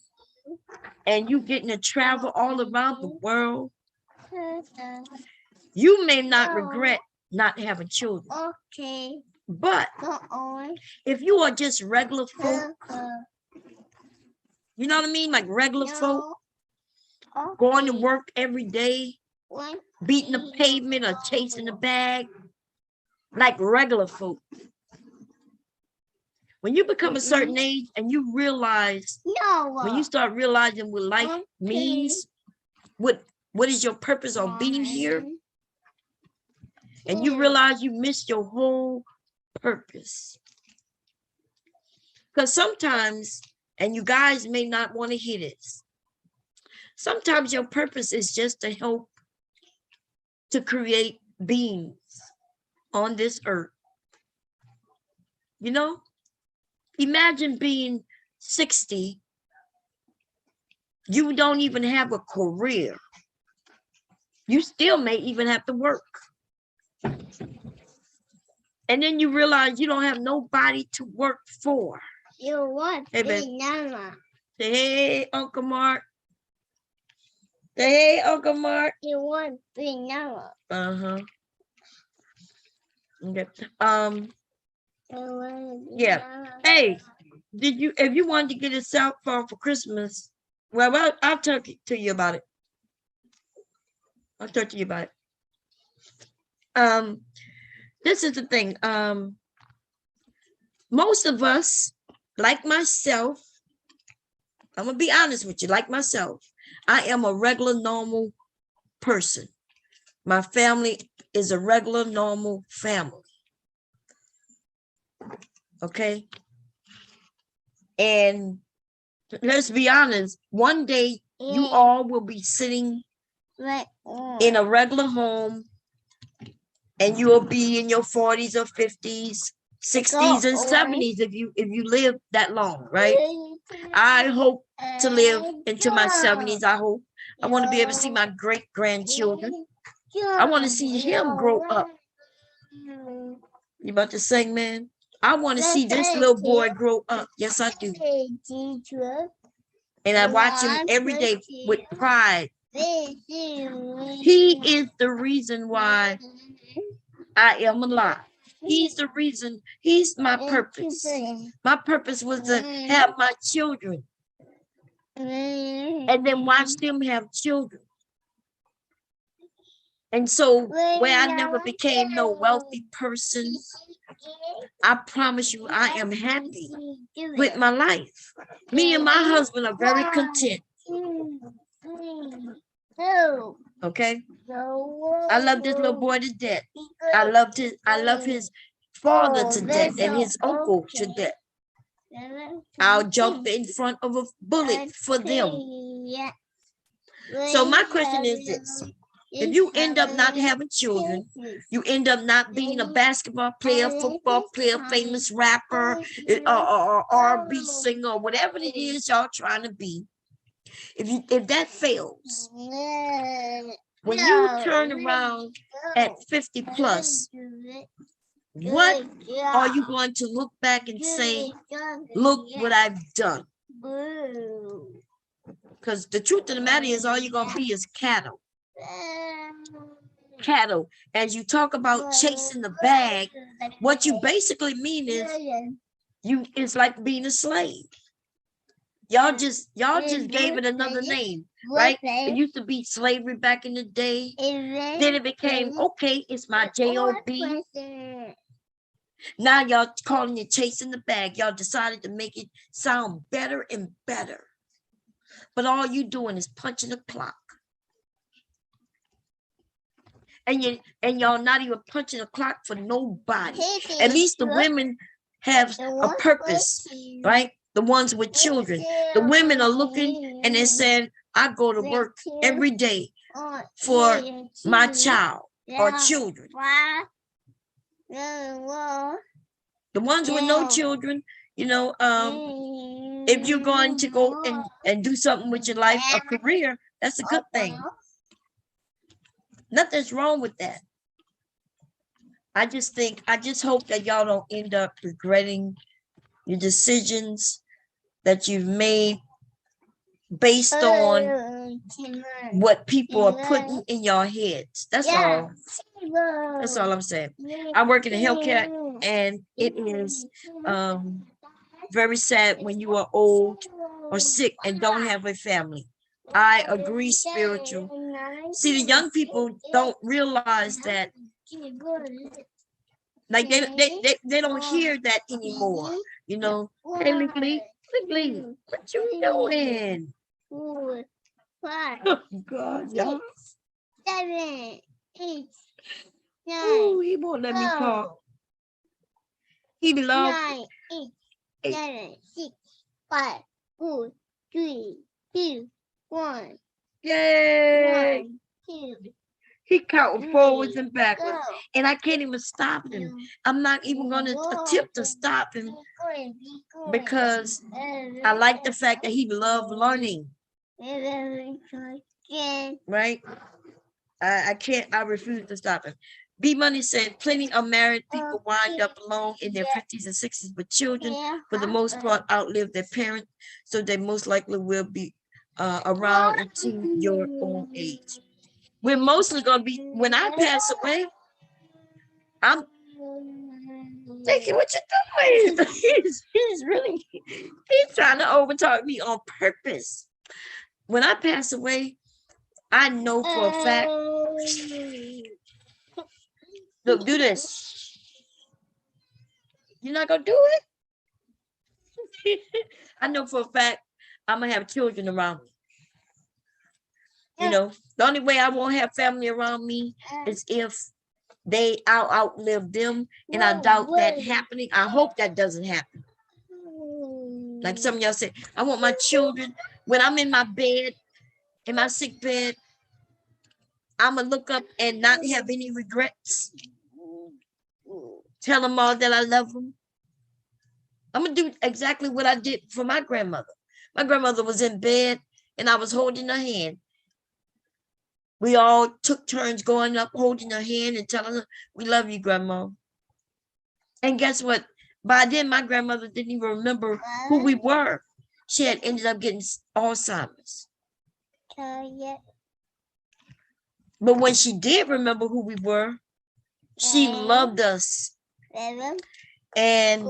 and you getting to travel all around the world, you may not regret not having children. Okay. But if you are just regular folk, you know what I mean? Like regular folk, going to work every day, beating the pavement or chasing the bag, like regular folk. When you become a certain age and you realize, when you start realizing what life means, what is your purpose on being here, and you realize you missed your whole purpose. Because sometimes, and you guys may not want to hear this, sometimes your purpose is just to help to create beings on this earth. Imagine being 60, you don't even have a career. You still may even have to work. And then you realize you don't have nobody to work for. You want Hey, babe. banana. Say, hey, Uncle Mark. Say, hey, Uncle Mark. You want banana. Uh-huh. Okay. You want Yeah. banana. Hey, if you wanted to get a cell phone for Christmas, well, I'll talk to you about it. I'll talk to you about it. This is the thing. Most of us, like myself, I'm gonna be honest with you, like myself, I am a regular, normal person. My family is a regular, normal family. Okay. And let's be honest, one day you all will be sitting Right. in a regular home and you will be in your 40s or 50s, 60s and 70s if you live that long, right? I hope to live into my 70s. I hope I want to be able to see my great grandchildren. I want to see him grow up. You about to sing, man? I want to see this little boy grow up. Yes, I do. And I watch him every day with pride. He is the reason why I am alive. He's the reason. He's my purpose. My purpose was to have my children and then watch them have children. And so where I never became no wealthy person, I promise you I am happy with my life. Me and my husband are very content. Okay. I love this little boy to death. I love his father to death and his uncle to death. I'll jump in front of a bullet for them. So my question is this. If you end up not having children, you end up not being a basketball player, football player, famous rapper, or R&B singer, or whatever it is y'all trying to be. If that fails, when you turn around at 50 plus, what are you going to look back and say, look what I've done? Because the truth of the matter is all you're going to be is cattle. Cattle. As you talk about chasing the bag, what you basically mean is it's like being a slave. Y'all just gave it another name, right? It used to be slavery back in the day. Then it became, okay, it's my J-O-B. Now y'all calling it chasing the bag. Y'all decided to make it sound better and better. But all you doing is punching the clock. And y'all not even punching the clock for nobody. At least the women have a purpose, right? The ones with children. The women are looking and they're saying, I go to work every day for my child or children. The ones with no children, you know, if you're going to go and do something with your life, a career, that's a good thing. Nothing's wrong with that. I just hope that y'all don't end up regretting your decisions that you've made based on what people are putting in your heads. That's all. That's all I'm saying. I work in a healthcare, and it is very sad when you are old or sick and don't have a family. I agree, spiritual. See, the young people don't realize that, like they don't hear that anymore. You know, hey, Lee, what you doing? 4, 5, Oh, God, y'all. 7, 8, 9, Oh, he won't let me talk. He loves 9, 8, 7, 6, 5, 4, 3, 2, 1. Yay! 1, 2, He counting forwards and backwards, go. and I can't even stop him. I'm not even going to attempt to stop him because I like the fact that he loves learning. Right? I refuse to stop him. B Money said plenty of married people wind up alone in their 50s and 60s with children. For the most part, outlive their parents, so they most likely will be around into your old age. We're mostly gonna be when I pass away. I'm thinking, what you doing? He's really he's trying to overtalk me on purpose. When I pass away, I know for a fact. Look, do this. You're not gonna do it? I know for a fact I'm gonna have children around me. You know, the only way I won't have family around me is if I'll outlive them, and I doubt that happening. I hope that doesn't happen. Like some of y'all say, I want my children, when I'm in my bed, in my sick bed, I'm gonna look up and not have any regrets. Tell them all that I love them. I'm gonna do exactly what I did for my grandmother. My grandmother was in bed and I was holding her hand. We all took turns going up, holding her hand and telling her, we love you, Grandma. And guess what? By then, my grandmother didn't even remember who we were. She had ended up getting Alzheimer's. But when she did remember who we were, she loved us. And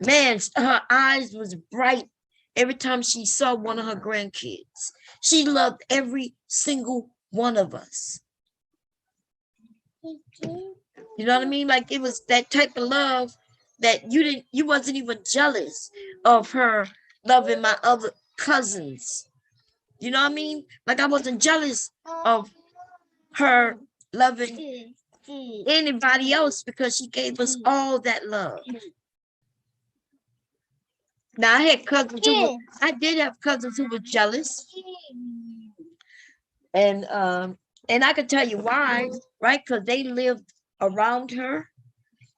man, her eyes was bright every time she saw one of her grandkids. She loved every single one of us. You know what I mean? Like it was that type of love that you wasn't even jealous of her loving my other cousins. You know what I mean? Like I wasn't jealous of her loving anybody else because she gave us all that love. Now I had cousins I did have cousins who were jealous. And I could tell you why, right? Because they lived around her.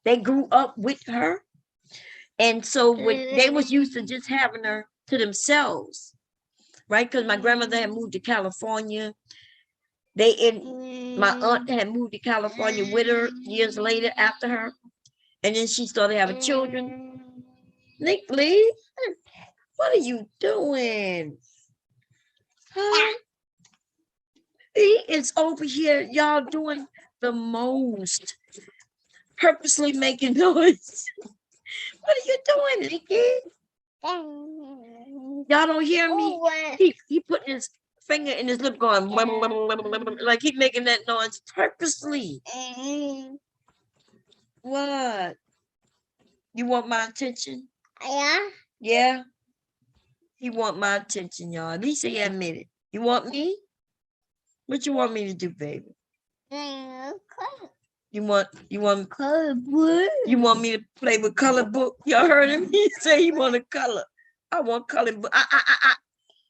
They grew up with her. And so they was used to just having her to themselves, right? Because my grandmother had moved to California. My aunt had moved to California with her years later after her. And then she started having children. Nick Lee, what are you doing? Huh? He is over here, y'all doing the most. Purposely making noise. What are you doing, Nikki? Y'all don't hear me? He put his finger in his lip going, like he making that noise purposely. What? You want my attention? Yeah. Yeah? He want my attention, y'all. At least he admit it. You want me? What you want me to do, baby? You want Color book. You want me to play with color book? Y'all heard him? He say he want a color. I want color book.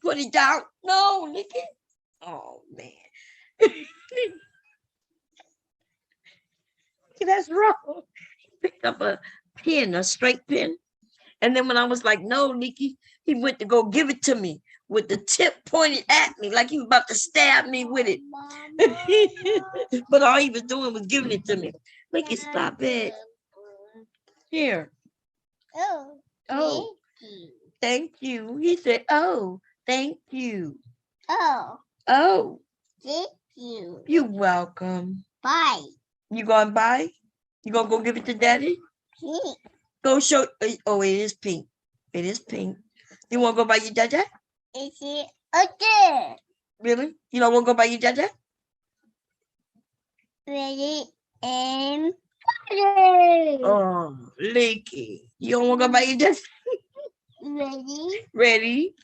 Put it down. No, Nikki. Oh man. That's wrong. He picked up a pen, a straight pen. And then when I was like, no, Nikki, he went to go give it to me with the tip pointed at me like he was about to stab me with it. But all he was doing was giving it to me. Nikki, stop it. Here. Oh, thank you. He said, oh, thank you. Oh, Oh, thank you. you're welcome. Bye. You going to buy? You going to go give it to Daddy? Pink. Go show. Oh, it is pink. It is pink. You want to go buy your dad? Is it okay? Really? You don't want to go buy your dad? Ready and fire. Oh, Leaky. You don't want to go buy your dad? Ready Ready?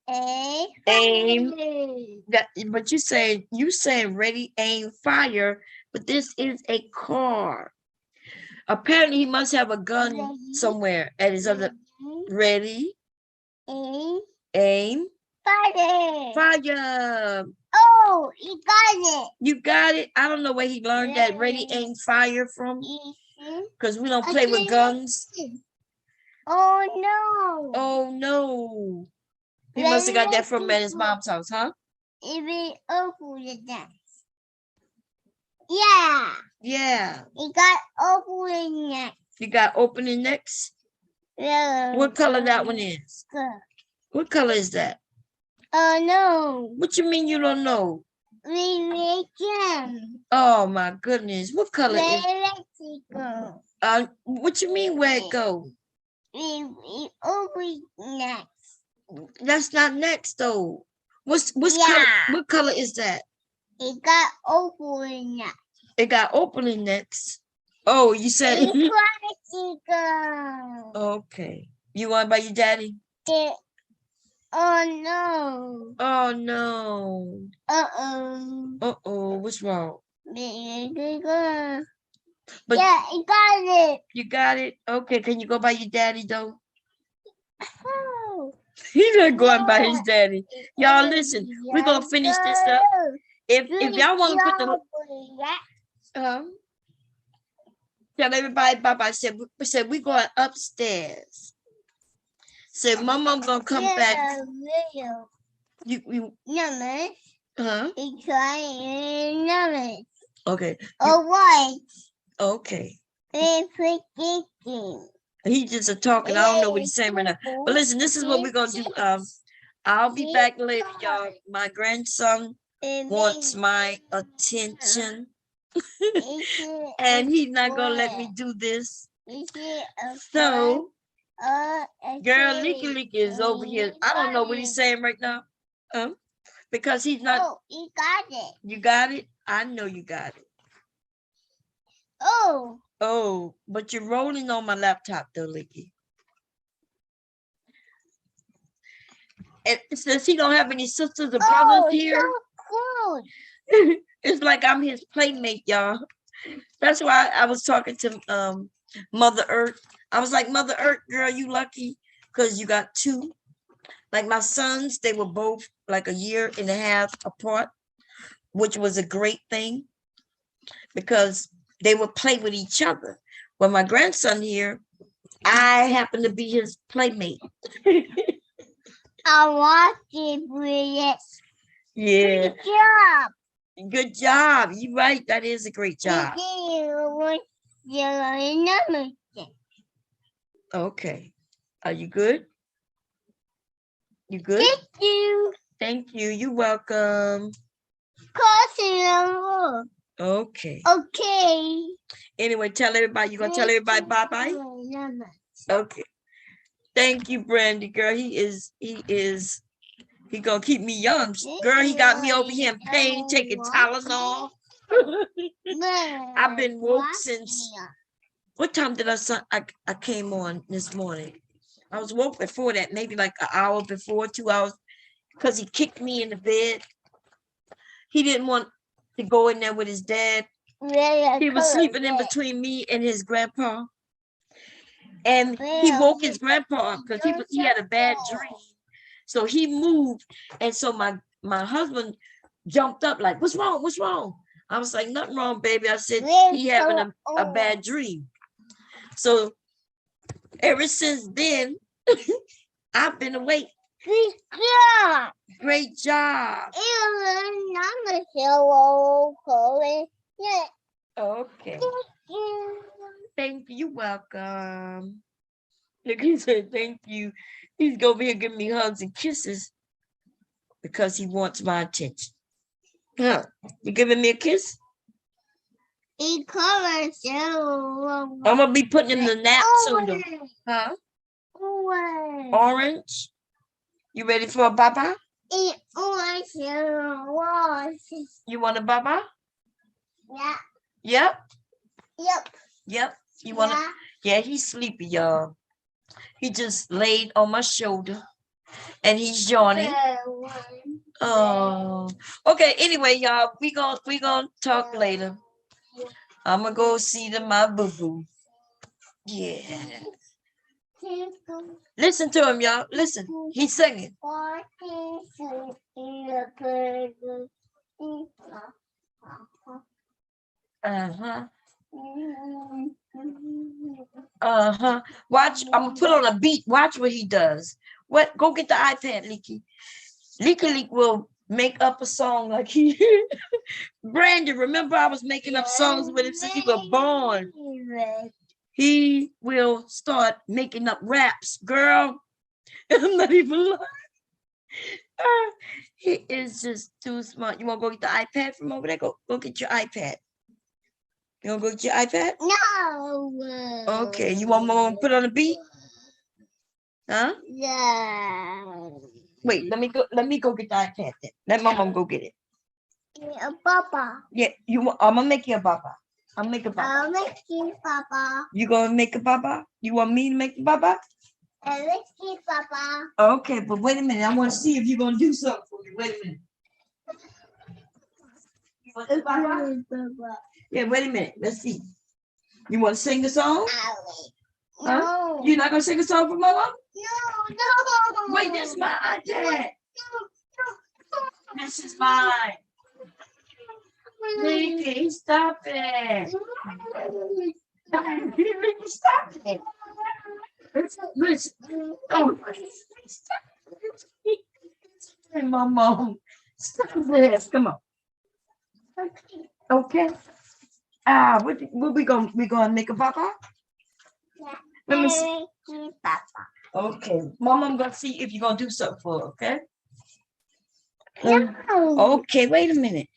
and Aim. fire. But you saying ready, aim, fire. But this is a car. Apparently, he must have a gun somewhere at his other. Ready, aim, Fire. fire. Oh, you got it. You got it. I don't know where he learned that ready, aim, fire from. Because we don't play with guns. Oh no. Oh no. He must have got that from at his mom's house, huh? Even open the dance. Yeah. Yeah. It got open next. You got opening necks. What color that one is? What color is that? Oh no. What you mean you don't know? We make them. Oh my goodness. What color is Go. what you mean where it go? We open next. That's not next though. What's Yeah. color? What color is that? It got open next. It got opening necks. Oh, you said Go. okay. You want by your daddy? Oh no. Oh no. Uh-oh. Uh-oh. What's wrong? But Yeah, I got it. you got it? Okay. Can you go by your daddy though? Oh. He's not going by his daddy. Y'all listen. We're gonna finish this up. If y'all want to put the tell everybody bye-bye. Said we're going upstairs. Said Mama gonna come back. You Numbers. It's Numbers. okay. Oh, what? Okay. We're predicting. He just a talking. I don't know what he's saying right now. But listen, this is what we're gonna do. I'll be back later, y'all. My grandson wants my attention. And he's not gonna let me do this. So girl, Licky is over here. I don't know what he's saying right now. Because he's not. Oh, you got it. You got it? I know you got it. Oh. Oh, but you're rolling on my laptop though, Licky. And since he don't have any sisters or brothers here, So cool. it's like I'm his playmate, y'all. That's why I was talking to Mother Earth. I was like, Mother Earth, girl, you lucky because you got two. Like my sons, they were both like a year and a half apart, which was a great thing because they would play with each other. Well, my grandson here, I happen to be his playmate. I want to bring it. Yeah. Good job. Good job. You're right. That is a great job. Okay. Are you good? You good? Thank you. Thank you. You're welcome. Okay. Okay. Anyway, tell everybody. You're gonna tell everybody bye-bye? Okay. Thank you, Brandy, girl. He gonna keep me young. Girl, he got me over here in pain, taking Tylenol. I've been woke since what time did I came on this morning? I was woke before that, maybe like an hour before, 2 hours, because he kicked me in the bed. He didn't want to go in there with his dad. He was sleeping in between me and his grandpa. And he woke his grandpa up because he had a bad dream. So he moved. And so my husband jumped up like, what's wrong? What's wrong? I was like, nothing wrong, baby. I said, he having a bad dream. So ever since then, I've been awake. Good job. Great job. Okay. Thank you. You're welcome. Look, he said, thank you. He's going to be here giving me hugs and kisses because he wants my attention. Huh? You giving me a kiss? I'm going to be putting him in the nap soon. Huh? Orange? You ready for a baba? You want a baba? Yeah. Yep. Yep. Yep. You want to? Yeah, he's sleepy, y'all. He just laid on my shoulder and he's yawning. Oh, okay. Anyway, y'all, we gonna talk later. I'm gonna go see my boo-boo. Yeah. Listen to him, y'all. Listen. He's singing. Uh-huh. Uh-huh. Watch. I'm gonna put on a beat. Watch what he does. What? Go get the iPad, Leaky. Leaky will make up a song like he Brandon, remember I was making up songs with him since he was born. He will start making up raps, girl. I'm not even lying. He is just too smart. You want to go get the iPad from over there? Go get your iPad. You want to go get your iPad? No. Okay. You want mom to put on a beat? Huh? Yeah. Wait, let me go get the iPad then. Let my mom go get it. Papa. Yeah, I'm gonna make you a baba. I'll make a baba. I'll make you Papa. You gonna make a baba? You want me to make the baba? I'll make you Papa. Okay, but wait a minute. I want to see if you're gonna do something for me. Wait a minute. You want the baba? Papa. Yeah, wait a minute. Let's see. You want to sing the song? No. Huh? You're not gonna sing a song for mama? No. Wait, this is my iPad. This is mine. Ricky, stop it. Ricky, stop it. Listen. Oh, stop it. Hey, mama. Stop this. Come on. Okay. What we gonna make a papa? Let me see. Papa. Okay, mama, I'm gonna see if you're gonna do something for her, okay? No. Okay, wait a minute.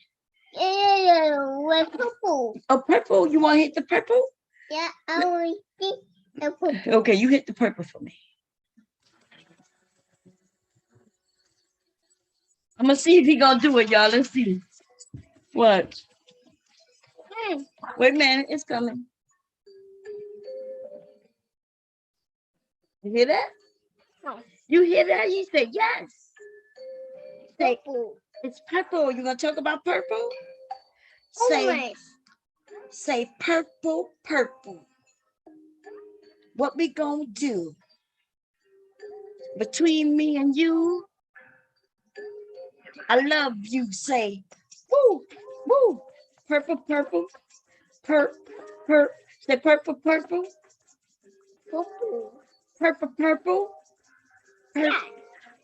With purple. A purple? You want to hit the purple? Yeah, I want to the purple. Okay, you hit the purple for me. I'm gonna see if he gonna do it, y'all. Let's see. What? Wait a minute, it's coming. You hear that? No. You hear that? You say yes. Say Purple. it's purple. You gonna talk about purple? Say purple, purple. What we gonna do? Between me and you, I love you. Say, woo, woo, purple, purple, say purple, purple, Purple. purple, purple, Yeah.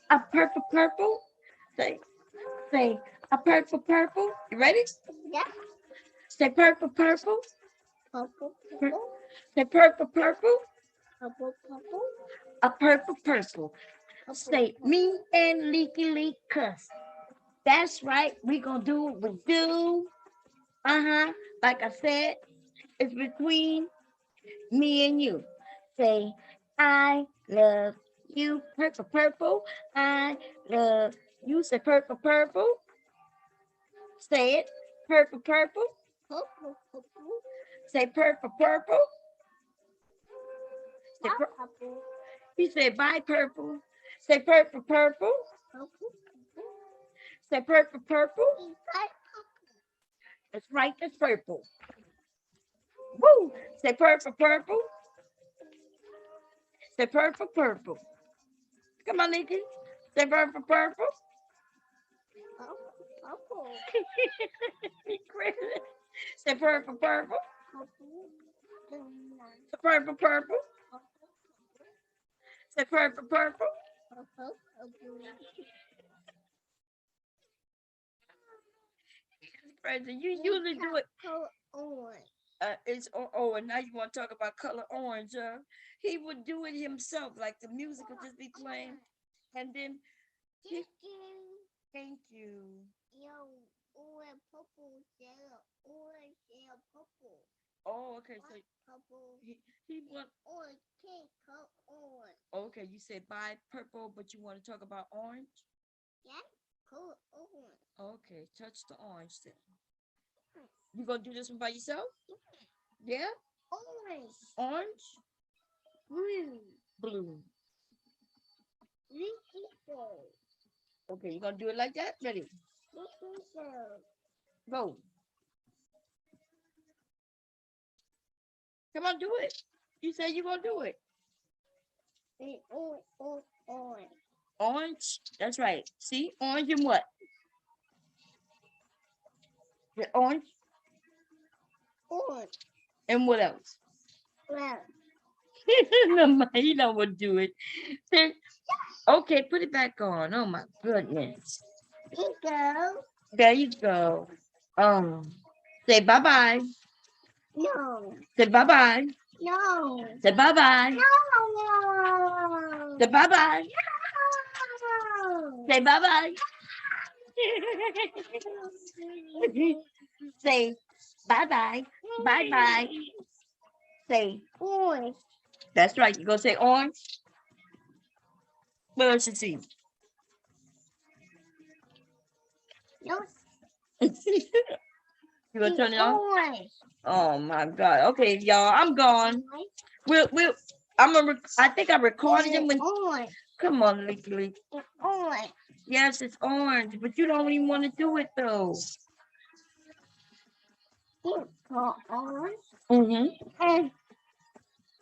a purple, purple. Say a purple, purple. You ready? Yeah. Say purple, purple. Purple. Purple. Say purple, purple. Purple. Purple. A purple, purple. Say me and Leaky Leak cuss. That's right. We gonna do what we do. Like I said, it's between me and you. Say, I love you, purple, purple. I love you. Say purple, purple. Say it, purple, purple. Purple. Purple. Say purple, purple. Say Purple. he said, bye, purple. Say purple, purple. Purple. Say purple, purple. Purple. That's right, that's purple. Woo! Say purple, purple. Say purple, purple. Come on, Nikki. Say purple, purple. Purple. Say purple, purple. Purple. Say purple, purple. Say purple, purple. Crazy. You usually do it. Color orange. It's and now you want to talk about color orange. He would do it himself, like the music would just be playing, and then thank you. Yo, orange, purple, yellow, orange, yellow, purple. Oh, okay. So Purple. he want. Orange, pink, color orange. Okay, you said buy purple, but you want to talk about orange. Yeah, color orange. Okay, touch the orange then. You gonna do this one by yourself? Yeah. Orange. Orange. Blue. Blue. Yellow. Okay, you gonna do it like that? Ready? Go. Come on, do it. You said you gonna do it. Orange. Orange. That's right. See, orange and what? The orange Orange. and what else? Well, No, he don't want to do it. Okay, put it back on. Oh my goodness. You go. There you go. Say bye-bye. No. Say bye-bye. No. Say bye-bye. No. Say bye-bye. No. Say bye-bye. Say bye-bye. Bye-bye. Say, Orange. that's right. You gonna say orange? What else you see? No. You gonna turn it on? Orange. Oh my God. Okay, y'all, I'm gone. I think I recorded it when, Orange. come on, Licky. Orange. Yes, it's orange, but you don't even want to do it though. Orange. Mm-hmm. And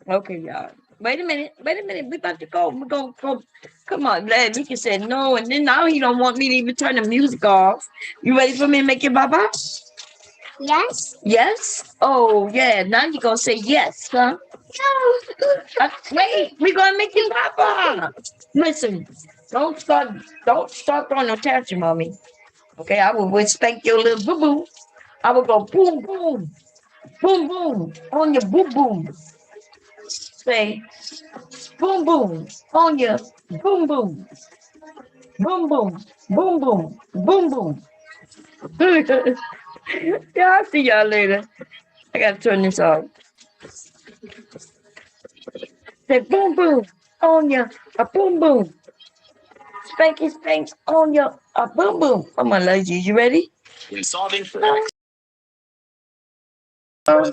Okay, y'all. Wait a minute. We about to go. We're gonna go. Come on, Lad. He said no, and then now he don't want me to even turn the music off. You ready for me to make your baba? yes. Yes. Oh yeah. Now you gonna say yes, huh? Wait. We're gonna make your baba. Listen. Don't start throwing no tantrum, mommy. Okay. I will spank your little boo boo. I will go boom boom, boom boom on your boom boom. Say boom boom on your boom boom, boom boom, boom boom, boom boom. Yeah, I'll see y'all later. I gotta turn this off. Say boom boom on your a boom boom. Spanky spanks on your a boom boom. Come on, ladies, you ready? In solving Oh.